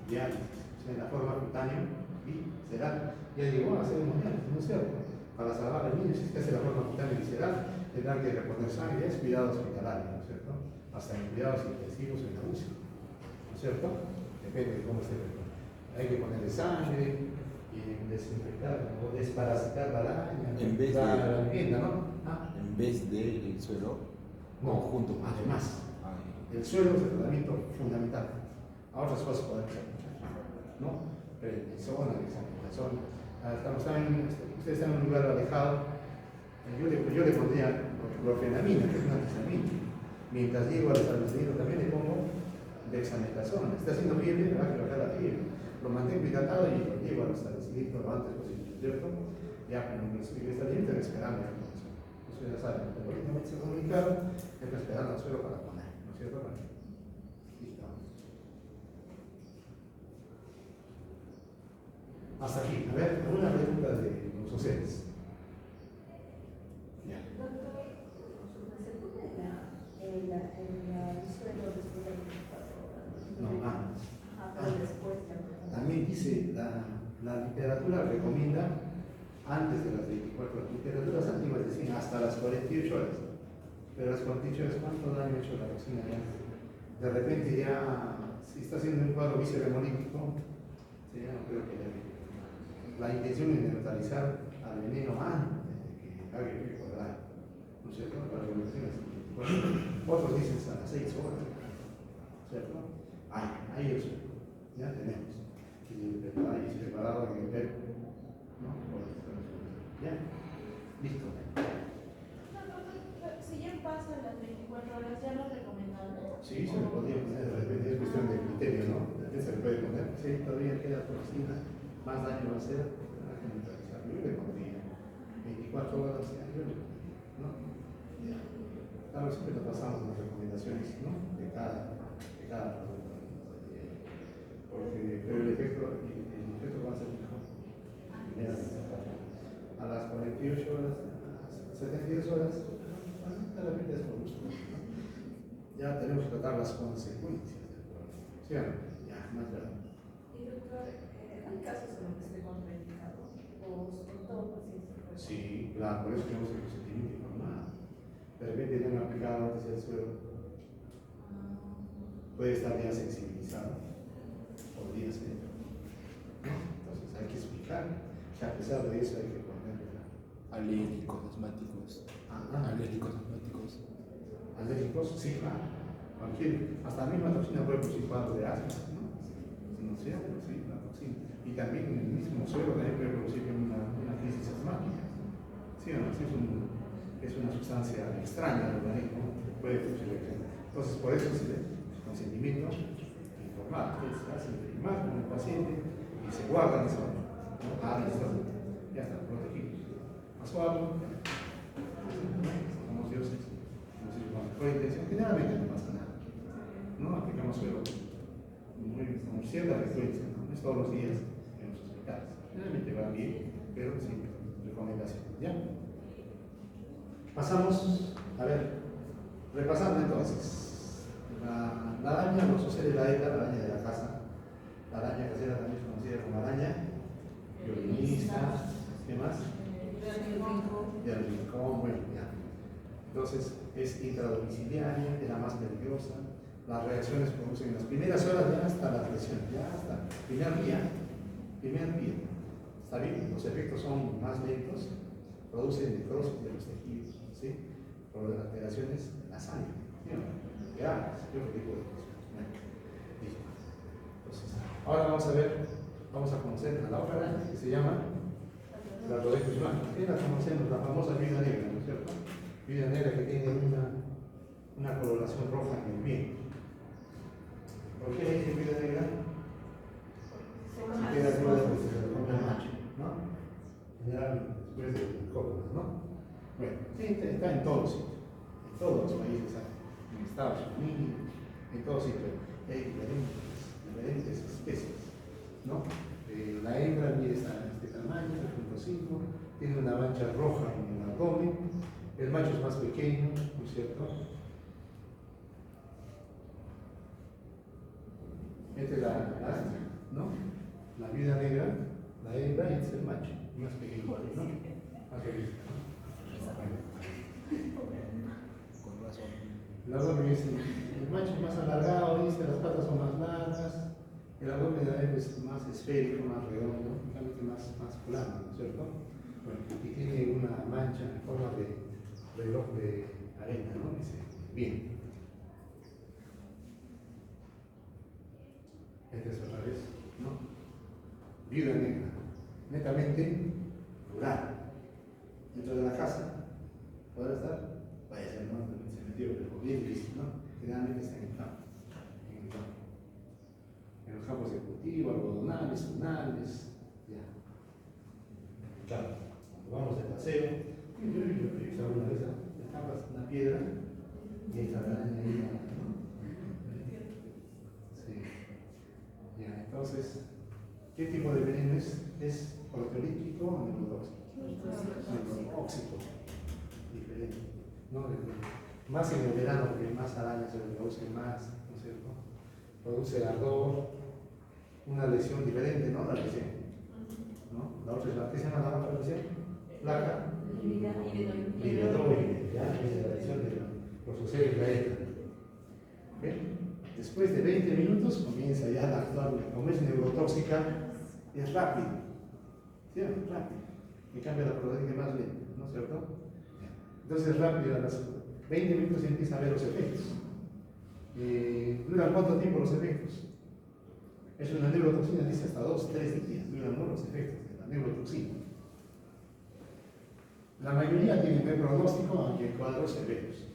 diálisis, o sea, en la forma cutánea, y será, ya llegó a ser mundial, ¿no es cierto? Para salvar al niño, si se hace la forma cutánea visceral, tendrán que reponer sangre, es cuidado hospitalario, ¿no es cierto? Hasta en cuidados intensivos en la UCI, ¿no es cierto? Depende de cómo se reponer. Hay que ponerle sangre y desinfectar o desparasitar la araña, en vez la vivienda, ¿no? ¿Ah? En vez del suero, No, junto con además, el... el suelo es el tratamiento fundamental. A otras cosas podemos hacer, ¿no? Prednisona, dexametasona. Ustedes están en un lugar alejado. Yo le pondría clorfenamina, que es una antihistamínica. Mientras llego al establecimiento también le pongo dexametasona. Está haciendo fiebre, me va a bajar la fiebre. Lo mantengo hidratado y lo llevo al establecimiento lo antes posible, ¿cierto? Ya, pero en el establecimiento hay que esperar la información. Eso ya saben, el políticamente se comunicaron, hay que esperar al suelo para poner, ¿no es cierto? Listo. Hasta aquí. A ver, alguna pregunta de los docentes. Ya. Doctor, ¿se pone el suelo después de 24 horas? No, Pero después ya. También dice, la literatura recomienda antes de las 24 horas. Literaturas antiguas decían hasta las 48 horas. Pero las 48 horas, ¿cuánto daño ha hecho la toxina ya? De repente ya, si está haciendo un cuadro vicerhemolítico, ya no creo que la intención es neutralizar al veneno antes de que haga efecto daño. ¿No es cierto? La recomendación es 24 horas. Otros dicen hasta las 6 horas. ¿Cierto? Ahí eso. Ya tenemos. Y preparado en el perro. ¿No? Ya. Listo. Si ya pasan las 24 horas, ¿ya no es recomendable? Sí, se le podría poner, de repente es cuestión de criterio, ¿no? De repente se le puede poner, sí, todavía queda toxina, más daño va a hacer, hay que neutralizar. Yo le pondría 24 horas, ya, yo le pondría, ¿no? Ya. Claro, siempre nos pasamos las recomendaciones, ¿no? De cada producto. Porque, pero el efecto va a ser mejor. A las 48 horas, a las 72 horas, de repente es por gusto, ¿no? Ya tenemos que tratar las consecuencias del problema. ¿Sí o no? Ya, más grave. Y doctor, ¿hay casos en los que esté contraindicado? ¿O en todo paciente? Sí, claro, por eso tenemos el consentimiento informado. De repente ya no aplicado antes el suelo, puede estar ya sensibilizado, podría ser. Entonces hay que explicar que a pesar de eso hay que poner Alérgicos, asmáticos. Alérgicos, asmáticos. alérgicos, sí, claro. Hasta la misma toxina puede producir cuadros de asma, ¿no? ¿No es cierto? Sí, la toxina. Y también en el mismo suelo también puede producir una crisis asmática. Sí, ¿no? Sí, es una sustancia extraña al organismo, puede producir. Entonces, por eso es el consentimiento informado, que se hace firmar con el paciente y se guardan eso, ¿no? Ya están protegidos. pasó algo, somos dioses, entonces con mejor intención, generalmente no pasa nada, ¿no? Aplicamos suelo con cierta frecuencia, ¿no? No es todos los días en los hospitales, generalmente va bien, pero sí, recomendaciones, ¿ya? Pasamos, a ver, repasando entonces, la araña no sucede la ETA, la araña de la casa, la araña casera también es conocida como araña violinista, ¿qué más? Del rincón, bueno, ya. Entonces, es intradomiciliaria, es la más peligrosa. Las reacciones producen en las primeras horas ya hasta la presión, ya hasta primer día. Está bien, los efectos son más lentos, producen necrosis de los tejidos, ¿sí? Por las alteraciones en la sangre, ¿sí? Ya, yo lo tipo de cosas. Listo. Entonces, ahora vamos a conocer a la otra araña que se llama la Rhodopsis blanca. ¿Qué la conocemos? La famosa viuda negra, ¿no es cierto? Viuda negra que tiene una coloración roja en el pie. ¿Por qué le dicen viuda negra? Se queda cruda desde que se come el macho, ¿no? Generalmente, después de cómodas, ¿no? Bueno, sí, está en todos sitios, en todos los países, en Estados Unidos, en todos sitios. Hay diferentes especies, ¿no? La hembra mide este tamaño, 3.5, tiene una mancha roja en el abdomen, el macho es más pequeño, ¿no es cierto? Esta es la ¿no? La viuda negra, la hembra, y este es el macho, más pequeño, ¿no? Más pequeño, Con razón. el abdomen es el macho es más alargado, dice, las patas son más largas, el abdomen de la hembra es más esférico, más redondo, más plano, ¿no es cierto? Bueno, y tiene una mancha en forma de reloj de arena, ¿no? Dice, bien. Esta es otra vez, ¿no? Viuda negra, netamente rural. Dentro de la casa, ¿podrá estar? Vaya a ser, ¿no? Se metió, pero bien difícil, ¿no? Generalmente está en el campo. En los campos de cultivo, algodonales, tunales, ya. Claro, cuando vamos de paseo, yo he visto alguna vez, tapas una piedra y esta araña ahí, ¿no? Sí. Ya, entonces, ¿qué tipo de veneno es? ¿Es proteolítico o neurotóxico? Neurotóxico. Diferente. ¿No? Más en el verano, porque más arañas se reproducen más, ¿no es cierto? Produce ardor, una lesión diferente, ¿no? La lesión. ¿No? La otra es la que se llama la otra lesión. Placa. Libidoide. Ya, es la lesión de los océanos de la ETA. ¿Ven? Después de 20 minutos comienza ya a actuar, como es neurotóxica, es rápido. ¿Sí? Rápido. En cambio la proteína es más lenta, ¿no es cierto? Entonces rápido, a los 20 minutos se empieza a ver los efectos. ¿Duran cuánto tiempo los efectos? Es una neurotoxina, dice hasta 2-3 días, duran, ¿no? Los efectos de la neurotoxina. La mayoría tienen buen pronóstico, aunque en cuadros severos.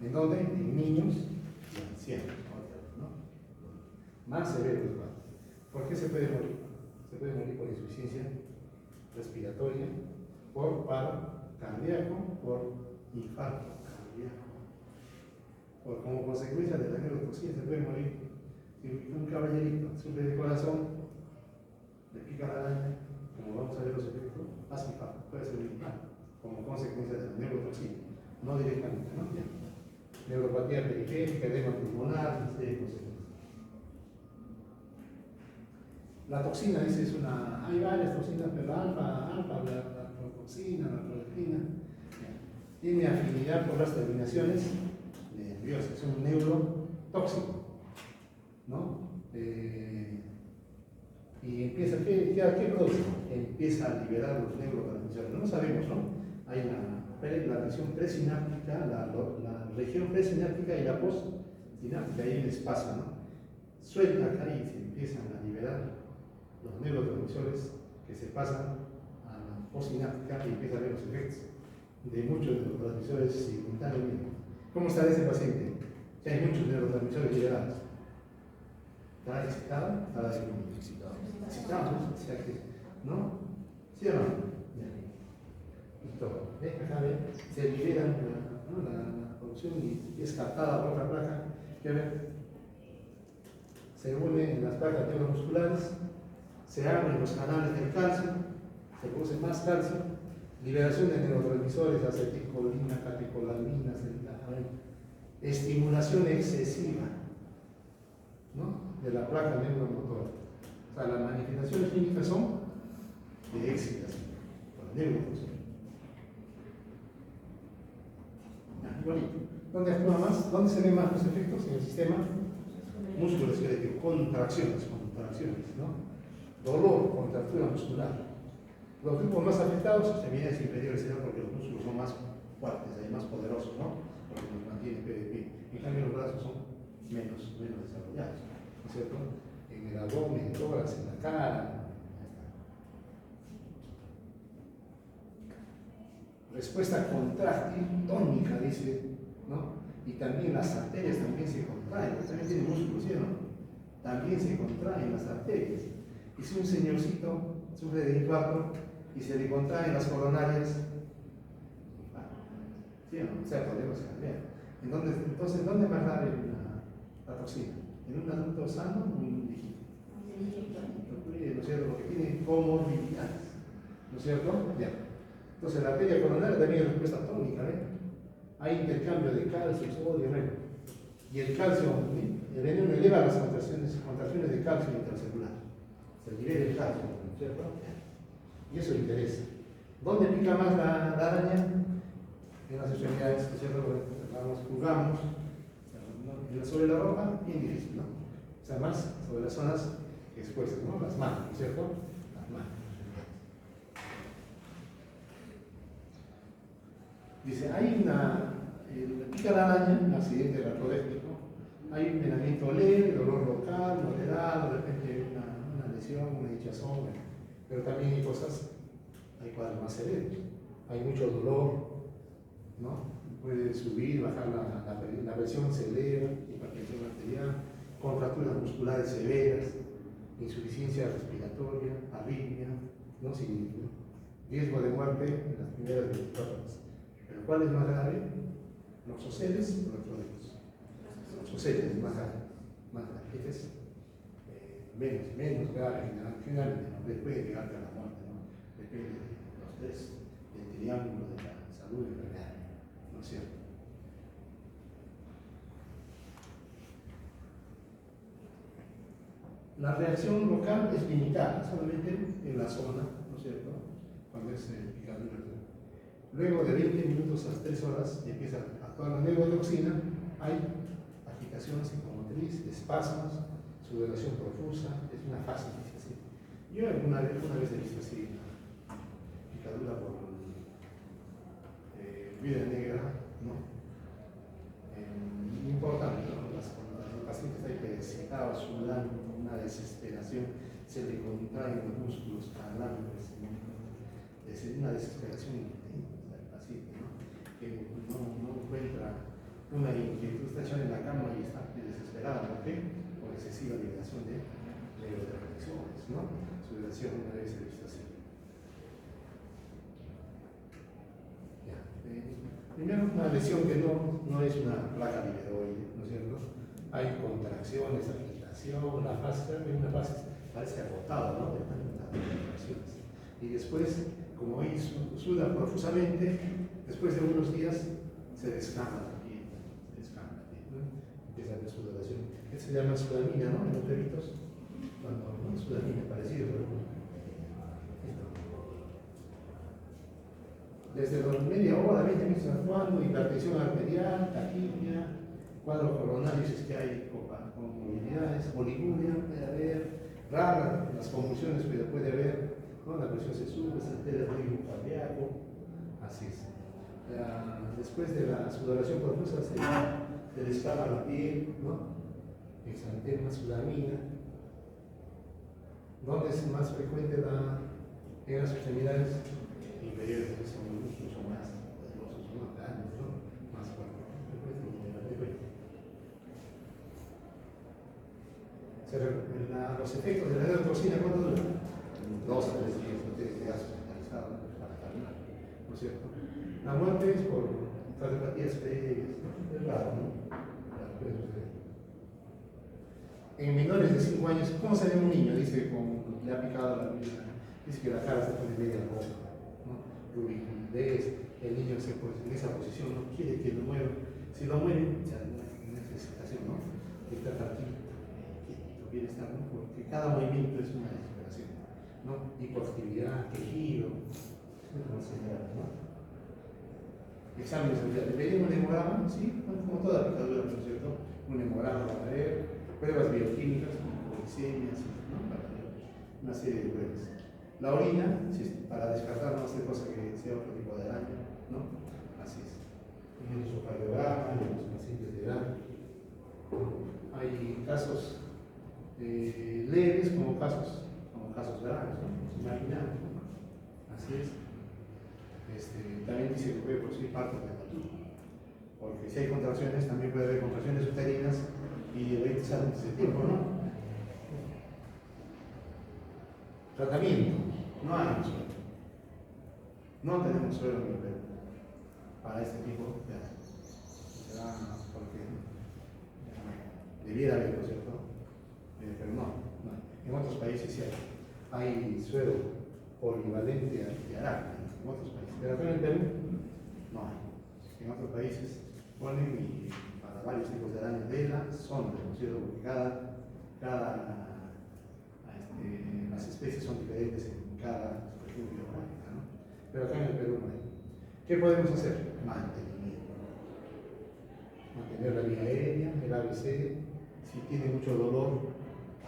¿En dónde? En niños y ancianos, ¿no? Más severos los cuadros. ¿Por qué se puede morir? Se puede morir por insuficiencia respiratoria, por paro cardíaco, por infarto cardíaco. Como consecuencia de la neurotoxina se puede morir. Si un caballerito sufre de corazón, le pica la araña, como vamos a ver los efectos, hace infarto, puede ser un infarto, como consecuencia de la neurotoxina, no directamente, ¿no? Ya. Neuropatía periférica, edema pulmonar, una serie de consecuencias. La toxina, dice, es una. Hay varias toxinas, pero la toxina, la proleptina, tiene afinidad por las terminaciones nerviosas, es un neurotóxico, ¿no? Y empieza, ¿qué produce? Empieza a liberar los neurotransmisores. No lo sabemos, ¿no? Hay la región presináptica, la región presináptica y la postsináptica, ahí les pasa, ¿no? Suelta acá y se empiezan a liberar los neurotransmisores que se pasan a la postsináptica y empieza a ver los efectos de muchos neurotransmisores simultáneamente. ¿Cómo está ese paciente? Ya hay muchos neurotransmisores liberados. ¿Está excitado? ¿Está excitado? ¿No? ¿Sí o no? todo. Acá ven, se libera la producción y es captada por otra placa. ¿Qué ven? Se unen las placas neuromusculares, se abren los canales del calcio, se produce más calcio, liberación de neurotransmisores, acetilcolina, catecolamina, estimulación excesiva, ¿no?, de la placa neuromotora. O sea, las manifestaciones clínicas son de excitación por la neurotransmisión. ¿Dónde actúa más? ¿Dónde se ven más los efectos? En el sistema músculo esquelético, contracciones, ¿no? Dolor, contractura muscular. Los grupos más afectados, extremidades inferiores, porque los músculos son más fuertes, más poderosos, ¿no? Porque nos mantienen de pie. En cambio, los brazos son menos desarrollados, ¿no es cierto? En el abdomen, en el tórax, en la cara. Respuesta contráctil, tónica, dice, ¿no? Y también las arterias también se contraen, también tiene músculos, ¿sí o no? También se contraen las arterias. Y si un señorcito sufre de infarto y se le contraen las coronarias, ¿sí o no? O sea, podemos cambiar. Entonces, ¿dónde más da la toxina? ¿En un adulto sano o en un viejito? ¿No es cierto? Porque tiene comorbilidades, ¿no es cierto? Bien. Entonces, la arteria coronaria también es respuesta tónica, ¿eh? Hay intercambio de calcio, sodio, veneno. Y el calcio, el veneno eleva las contracciones de calcio intracelular. Se libera el calcio, ¿no es cierto? Y eso interesa. ¿Dónde pica más la araña? En las extremidades, ¿no es cierto? Jugamos sobre la ropa, bien difícil, ¿no? O sea, más sobre las zonas expuestas, ¿no? Las manos, ¿no es cierto? Las manos. Dice, hay pica la araña, un accidente retroécnico, hay un venamiento leve, dolor local, moderado, de repente una lesión, una hinchazón, pero también hay cosas, hay cuadros más severos, hay mucho dolor, ¿no? Puede subir, bajar la presión, se eleva, hipertensión arterial, contracturas musculares severas, insuficiencia respiratoria, arritmia, ¿no? Sin riesgo de muerte en las primeras 24 horas. Pero ¿cuál es más grave? ¿Los oceles o los electrodetos? Los oceles es más grave. Este es menos grave, generalmente no puede llegarte a la muerte, ¿no? Depende de los tres, del triángulo de la salud y enfermedad, ¿no es cierto? La reacción local es limitada, solamente en la zona, ¿no es cierto? Cuando es picadura. Luego de 20 minutos a 3 horas empieza a actuar la neurotoxina, hay agitación psicomotriz, espasmos, sudoración profusa, es una fase así. Yo alguna vez he visto así picadura por vida negra, ¿no? Importante, ¿no? Los pacientes ahí excitados, sudando, una desesperación, se le contraen los músculos talantes, ¿no? Es una desesperación intensa del paciente, ¿no? Que no encuentra una inquietud, está echado en la cama y está desesperada. ¿Por qué? Por excesiva liberación de neurotransmisores, ¿no? Su liberación una vez he visto así. Primero, una lesión que no es una placa liberoide, ¿no es cierto? Hay contracciones, agitación, la fase parece agotada, ¿no? De tantas contracciones. Y después, como ahí suda profusamente, después de unos días se descama la piel, ¿no? Empieza a haber sudoración. Esto se llama sudamina, ¿no? En los bebitos, cuando ¿no? Sudamina, parecido, pero desde los media hora, 20 minutos actuando, hipertensión arterial, taquipnia, cuadros coronarios es que hay comorbilidades, oliguria puede haber, rara, las convulsiones puede haber, ¿no? La presión se sube, se altera el ritmo cardíaco, así es. Después de la sudoración profusa se descarga la piel, ¿no? Exantema, sudamina. ¿Dónde es más frecuente en las extremidades inferiores? Que son los músculos más poderosos, más grandes, ¿no? Más fuertes. Los efectos de la neurotoxina, ¿cuánto duran? 2 a 3 días, no tiene que quedar hospitalizado para calmar. ¿no es cierto? La muerte es por cardiopatías previas, ¿no? Es raro, ¿no? Claro, puede suceder. En menores de 5 años, ¿cómo se ve un niño? Dice, le ha picado la vida, dice que la cara se pone media roja, ¿no? Rigidez, el niño se pone en esa posición, no quiere que lo mueva. Si lo mueve, ya no hay necesitación, ¿no? Que está tranquilo, quieto, bienestar, ¿no? Porque cada movimiento es una desesperación, ¿no? Hipoactividad, quejido, ¿cómo se llama, no? Exámenes, le pedimos un hemograma, ¿sí? Como toda picadura, ¿no es cierto? Un hemograma para ver, pruebas bioquímicas, como glicemias, ¿no? Para ver una serie de pruebas. La orina, sí, para descartar no hacer cosa que sea otro tipo de daño, ¿no? Así es. En el esofagiograma, en los pacientes de edad. Hay casos leves como casos graves, ¿no? Nos imaginamos, ¿no? Así es. También dice que puede producir parto prematuro, porque si hay contracciones, también puede haber contracciones uterinas y diabetes antes de tiempo, ¿no? Tratamiento, no hay suero. No tenemos suero en el Perú para este tipo de será porque debiera haber, ¿no es cierto? Pero no. En otros países sí hay suero polivalente antiarácnido, en otros países, pero acá en el Perú no hay. En otros países ponen y para varios tipos de arañas de la sonda, ¿no es cierto? Porque las especies son diferentes en cada región geográfica, ¿no? Pero acá en el Perú no hay. ¿Qué podemos hacer? Mantenimiento. Mantener la vía aérea, el ABC, si tiene mucho dolor,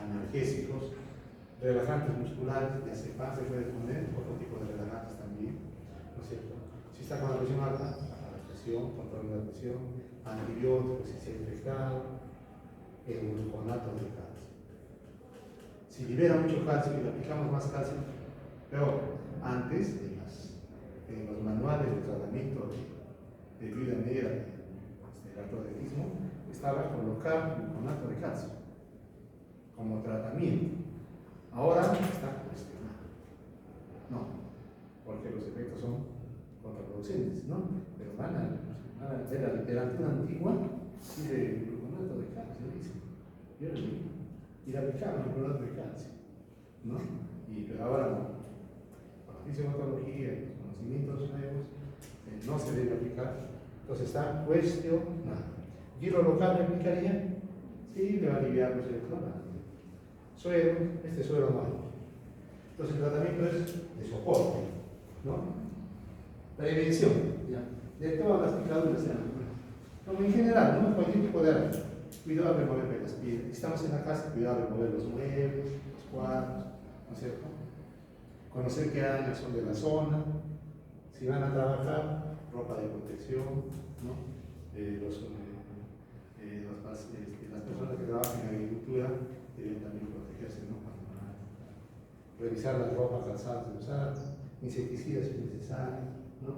analgésicos, relajantes musculares, diazepam se puede poner, otro tipo de relajantes también, ¿no es cierto? Si está con la presión alta, baja la presión, control de la presión, antibióticos si se ha infectado, el gluconato de calcio. Si libera mucho calcio y le aplicamos más calcio, pero antes en los manuales de tratamiento de vida media del artrodetismo estaba colocar gluconato de calcio como tratamiento. Ahora está cuestionado. No, porque los efectos son contraproducentes, ¿no? Pero van a ver la literatura antigua y de gluconato de calcio, dice. Yo lo digo. Y le aplicaban gluconato de calcio, ¿no? Pero ahora no. Con la fisiopatología y los conocimientos nuevos no se debe aplicar. Entonces está cuestionado. ¿Giro local le aplicaría? Sí, le va a aliviar los electrones. Suero, este suero no hay. Entonces el tratamiento es de soporte, ¿no? Prevención, ya, de todas las picaduras, como en general, ¿no? Cualquier tipo de araña. Cuidado de mover las piedras. Si estamos en la casa, cuidado de mover los muebles, los cuadros, ¿no es cierto? Conocer qué arañas son de la zona. Si van a trabajar, ropa de protección, ¿no? Las personas que trabajan en agricultura deben también protegerse, ¿no? Revisar las ropas calzadas de usar, insecticidas si es necesario, ¿no?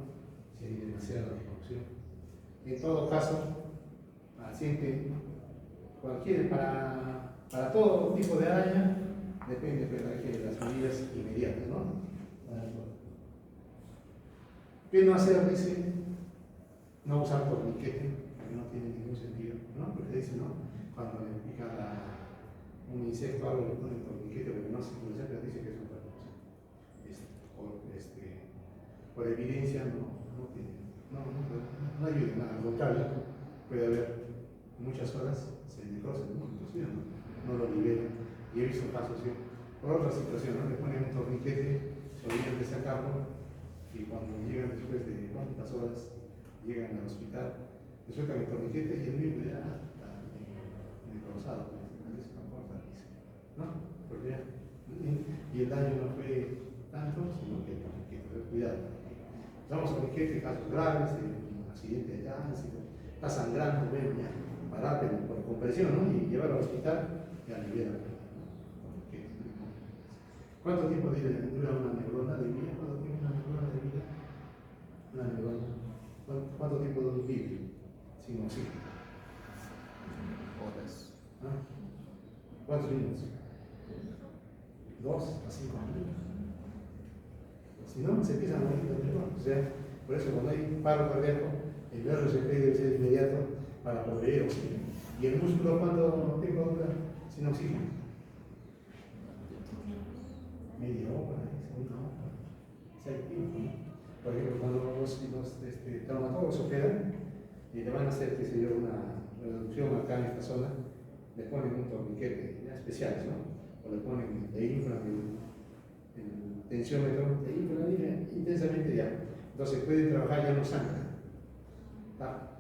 Si hay demasiada producción. En todo caso, paciente, para todo tipo de araña, depende de las medidas inmediatas, ¿no? ¿Qué no hacer? Dice, no usar torniquete, porque no tiene ningún sentido, ¿no? Porque dice, ¿no? Cuando le pica un insecto o algo, le ponen torniquete, porque no se puede hacer, pero dice que es otra cosa. Por evidencia, no ayuda nada, al contrario, puede haber muchas horas, se necrosa, inclusive no lo liberan. Y he visto casos, ¿sí? Por otra situación, ¿no? Le ponen un torniquete, se olvidan de sacarlo, y cuando llegan después de cuántas horas, llegan al hospital, le sueltan el torniquete y el mismo ya está necrosado, ¿no? Porque ya, y el daño no fue tanto, sino que hay que tener cuidado. Usamos torniquete en casos graves, un accidente de tránsito, está sangrando, bueno, ya, pararle por compresión, ¿no? Y llevarlo al hospital y aliviar. ¿Cuánto tiempo dura una neurona de vida? ¿Cuánto tiempo una neurona de vida? Una neurona. ¿Cuánto tiempo vive sin oxígeno? Horas. ¿Ah? ¿Cuántos minutos? 2 a 5 minutos. Si no, se empieza a morir los neuronas. O sea, Por eso cuando hay paro cardíaco, el RCP debe ser inmediato para proveer oxígeno. ¿Y el músculo cuánto tiempo dura sin oxígeno? Media hora, una hora. O sea, hay tiempo, ¿no? Por ejemplo, cuando los traumatólogos operan y le van a hacer, qué sé yo, una reducción acá en esta zona, le ponen un torniquete, ya especiales, ¿no? O le ponen, le inflan el tensiómetro, le inflan intensamente ya. Entonces pueden trabajar, ya no sangra,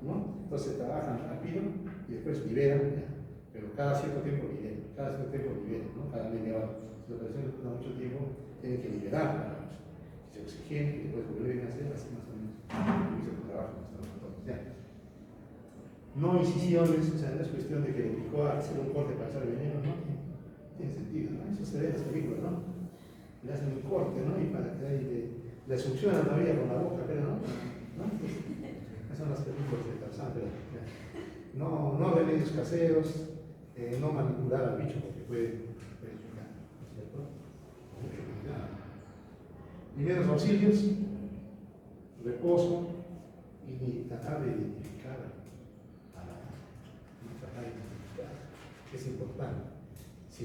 ¿no? Entonces trabajan rápido y después liberan, ya. Pero cada cierto tiempo liberan, ¿no? Cada media hora. Si la operación dura mucho tiempo, tienen que liberar para que se oxigene y después vuelven a hacer así más o menos. Y se trabaja ya. No incisiones, o sea, no es cuestión de que le picó a hacer un corte para echar veneno, no tiene sentido, ¿no? Eso se ve en las películas, ¿no? Le hacen un corte, ¿no? Y para que ahí le succionan todavía con la boca, pero no. Esas son las películas de Tarzán, pero no remedios caseros, no manipular al bicho porque puede chocar, ¿cierto? Primeros auxilios, reposo y tratar de identificar es importante. Si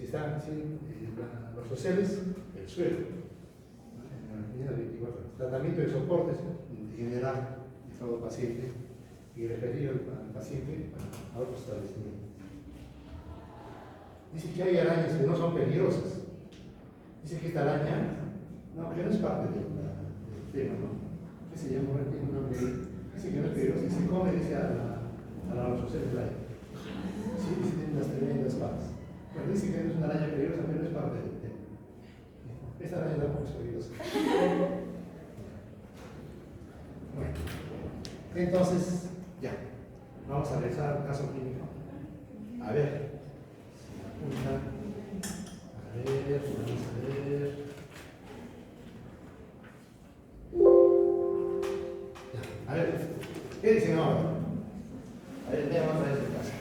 están los oceles, el suelo, en las primeras 24 horas. Tratamiento de soportes en general de todo paciente y referir al paciente a otros establecimientos. Dice que hay arañas que no son peligrosas. Dice que esta araña, que no es parte del tema, ¿no? ¿Qué se llama? Tiene un nombre. Dice que no es peligrosa y se come, dice a los oceles del aire. Sí, tiene unas tremendas patas. Pero dice que no es una araña peligrosa, pero no es parte del tema. Esta araña tampoco es peligrosa. Bueno, entonces, ya. Vamos a realizar un caso clínico. A ver. Vamos a ver. Ya. A ver, ¿qué dicen ahora? A ver, veamos otra vez el caso.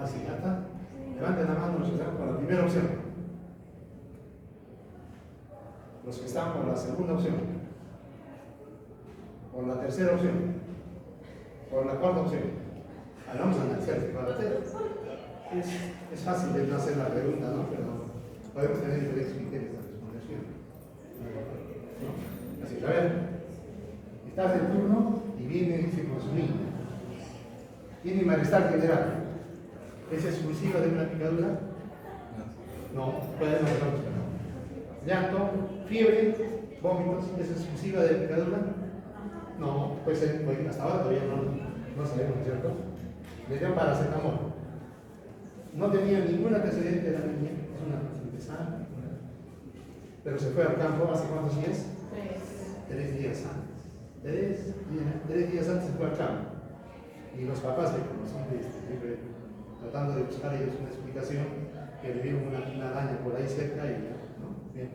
Sí, ya está. Levanten la mano los que están por la primera opción. Los que están por la segunda opción. Por la tercera opción. Por la cuarta opción. Ahora vamos a analizar es fácil de no hacer la pregunta, ¿no? Pero podemos tener diferentes criterios de responderción. ¿No? Así que, a ver, estás en turno y viene, dice, consumir. Tiene malestar general. ¿Es exclusiva de una picadura? No, puede no. Llanto, fiebre, vómitos, ¿es exclusiva de picadura? No, puede ser, hasta ahora todavía no sabemos, ¿cierto? Le dio paracetamol. No tenía ningún antecedente de la niña, es una paciente sana, pero se fue al campo ¿hace cuántos días? 3 días antes. 3 días antes se fue al campo. Y los papás, que como siempre tratando de buscar ellos una explicación, que le vieron una araña por ahí cerca y ya, ¿no? Bien.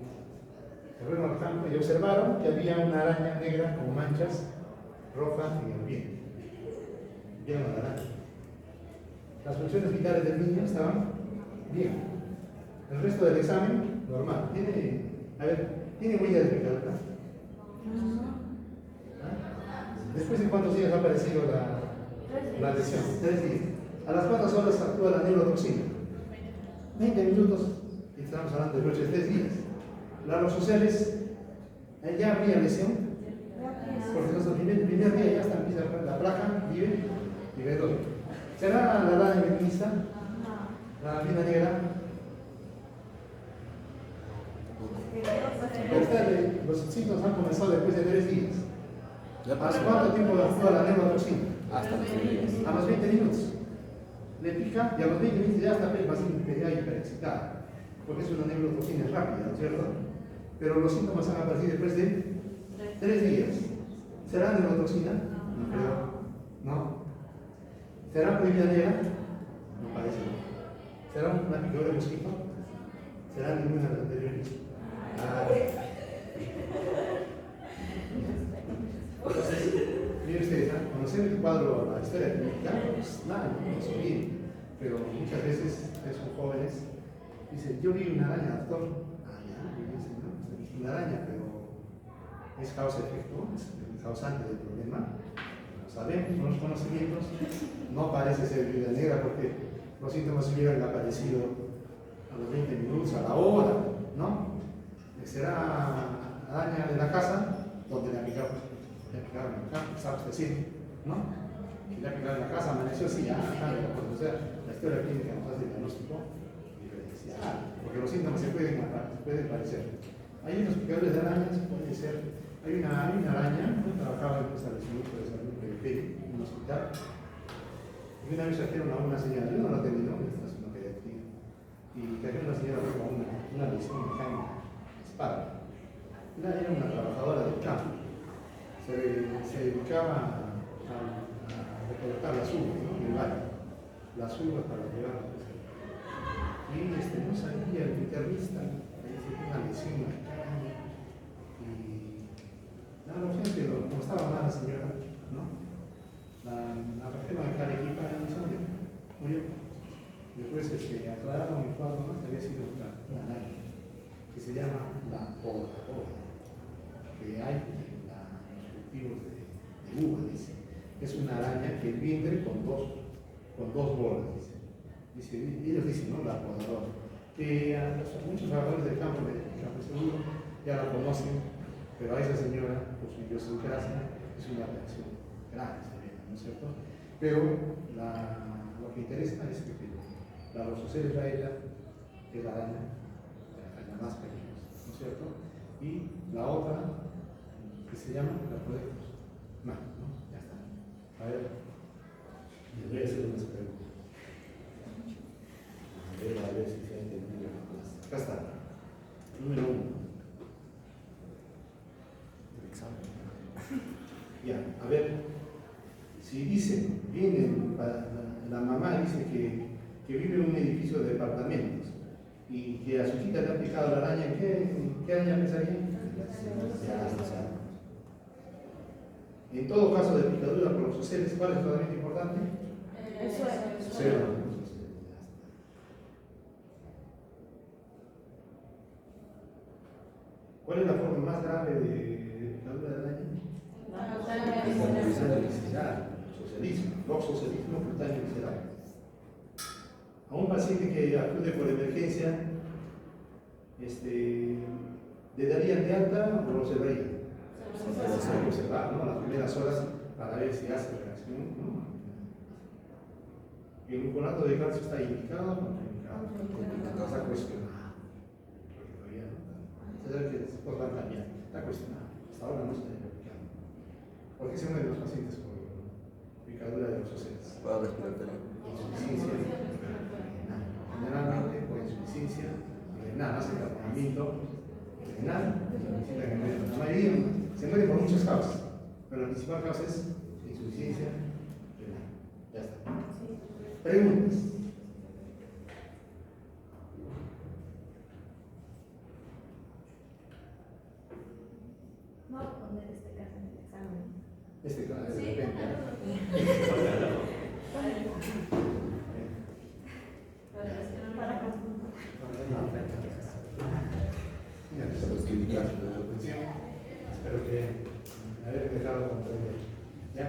Se fueron al campo y observaron que había una araña negra con manchas rojas en el vientre. Vieron la araña. Las funciones vitales del niño estaban bien. El resto del examen, normal. ¿Tiene huellas de picadura? ¿Después de cuántos días ha aparecido la lesión? 3 días. ¿A las cuántas horas actúa la neurotoxina? 20 minutos. Y estamos hablando de noche de 3 días. La rosoceles, ya habría lesión. Porque el primer día ya está empieza la placa, vive 2. ¿Será la araña venenista? ¿La vida negra? Los síntomas han comenzado después de 3 días. ¿Hace cuánto tiempo actúa la neurotoxina? Hasta los 3 días. A los 20 minutos. Le pica y a los 20 minutos ya está ya hiperexcitada. Porque es una neurotoxina rápida, ¿no es cierto? Pero los síntomas han aparecido después de 3 días. ¿Será neurotoxina? No creo. ¿No? ¿Será pulmonera? No parece. ¿Será una picadura de mosquito? ¿Será ninguna de las anteriores? Entonces, miren ustedes, conocer el cuadro, la historia clínica, pues nada, no es bien, pero muchas veces esos jóvenes dicen, yo vi una araña, doctor. Ya, y dicen, no, pues, he visto una araña, pero es causa-efecto, es el causante del problema. No sabemos, con los conocimientos, no parece ser viuda negra porque los síntomas hubieran aparecido a los 20 minutos, a la hora, ¿no? Será araña de la casa donde le aplicaron en el campo, ¿sabes decir? ¿No? Y le aplicaron en la casa, amaneció así, o sea, la historia clínica nos hace el diagnóstico diferencial, porque los síntomas se pueden parecer. Hay unos picadores de arañas, puede ser. Hay una araña, yo trabajaba en un establecimiento de salud periférico, en un hospital, y una vez trajeron a una señora, yo no la atendí, no, esta es una pediatría, y trajeron a una señora con una lesión mecánica, espalda. Era una trabajadora del campo, se dedicaba a recolectar las uvas, ¿no? En el valle, las uvas para llevar a la pesca. Y no sabía el internista, le dice que una lesión mecánica, y la urgente, como estaba mal la señora, ¿no? La persona de cada equipo murió. Después aclararon el cuadro, ¿no? Que había sido una araña que se llama la podadora, que hay en los cultivos de uva, dice. Es una araña que viene con dos bolas, dice. Y ellos dicen, ¿no? La podadora. Que muchos trabajadores del campo seguro ya la conocen, pero a esa señora, por su idiosincrasia, es una reacción grave, ¿no es cierto? Pero lo que interesa es que la Rosocera israela es la araña más peligrosa, ¿no es cierto? Y la otra, que se llama la Prodectus. No, ya está. A ver, les voy a hacer unas preguntas. A ver si se ha entendido la clase. Acá está. Número 1. El examen. Ya, a ver, si dice, la mamá dice que vive en un edificio de departamentos y que a su hijita le ha picado la araña, ¿qué araña pensaría? En todo caso de picadura por los oceles, ¿cuál es el tratamiento importante? El suelo. Suelo. ¿Cuál es la forma más grave de picadura de araña? Socialismo, loxoscelismo cutáneo visceral. A un paciente que acude por emergencia, ¿le darían de alta o lo observarían? Se observar, ¿no? Las primeras horas para ver si hace reacción, ¿no? ¿El gluconato de calcio está indicado o contraindicado? Está cuestionado. Porque todavía no. Se sabe que después van a cambiar. Está cuestionado. Hasta ahora no se está aplicando. ¿Por qué se mueren los pacientes por picadura de los ocelos? Insuficiencia renal. Generalmente por insuficiencia renal, hace tratamiento renal, la mayoría se muere por muchas causas, pero la principal causa es insuficiencia renal. Ya está. Preguntas. No voy a poner este caso en el examen. Este caso de Sí, repente. Para acá. Espero que me haya dejado comprender. ¿Ya?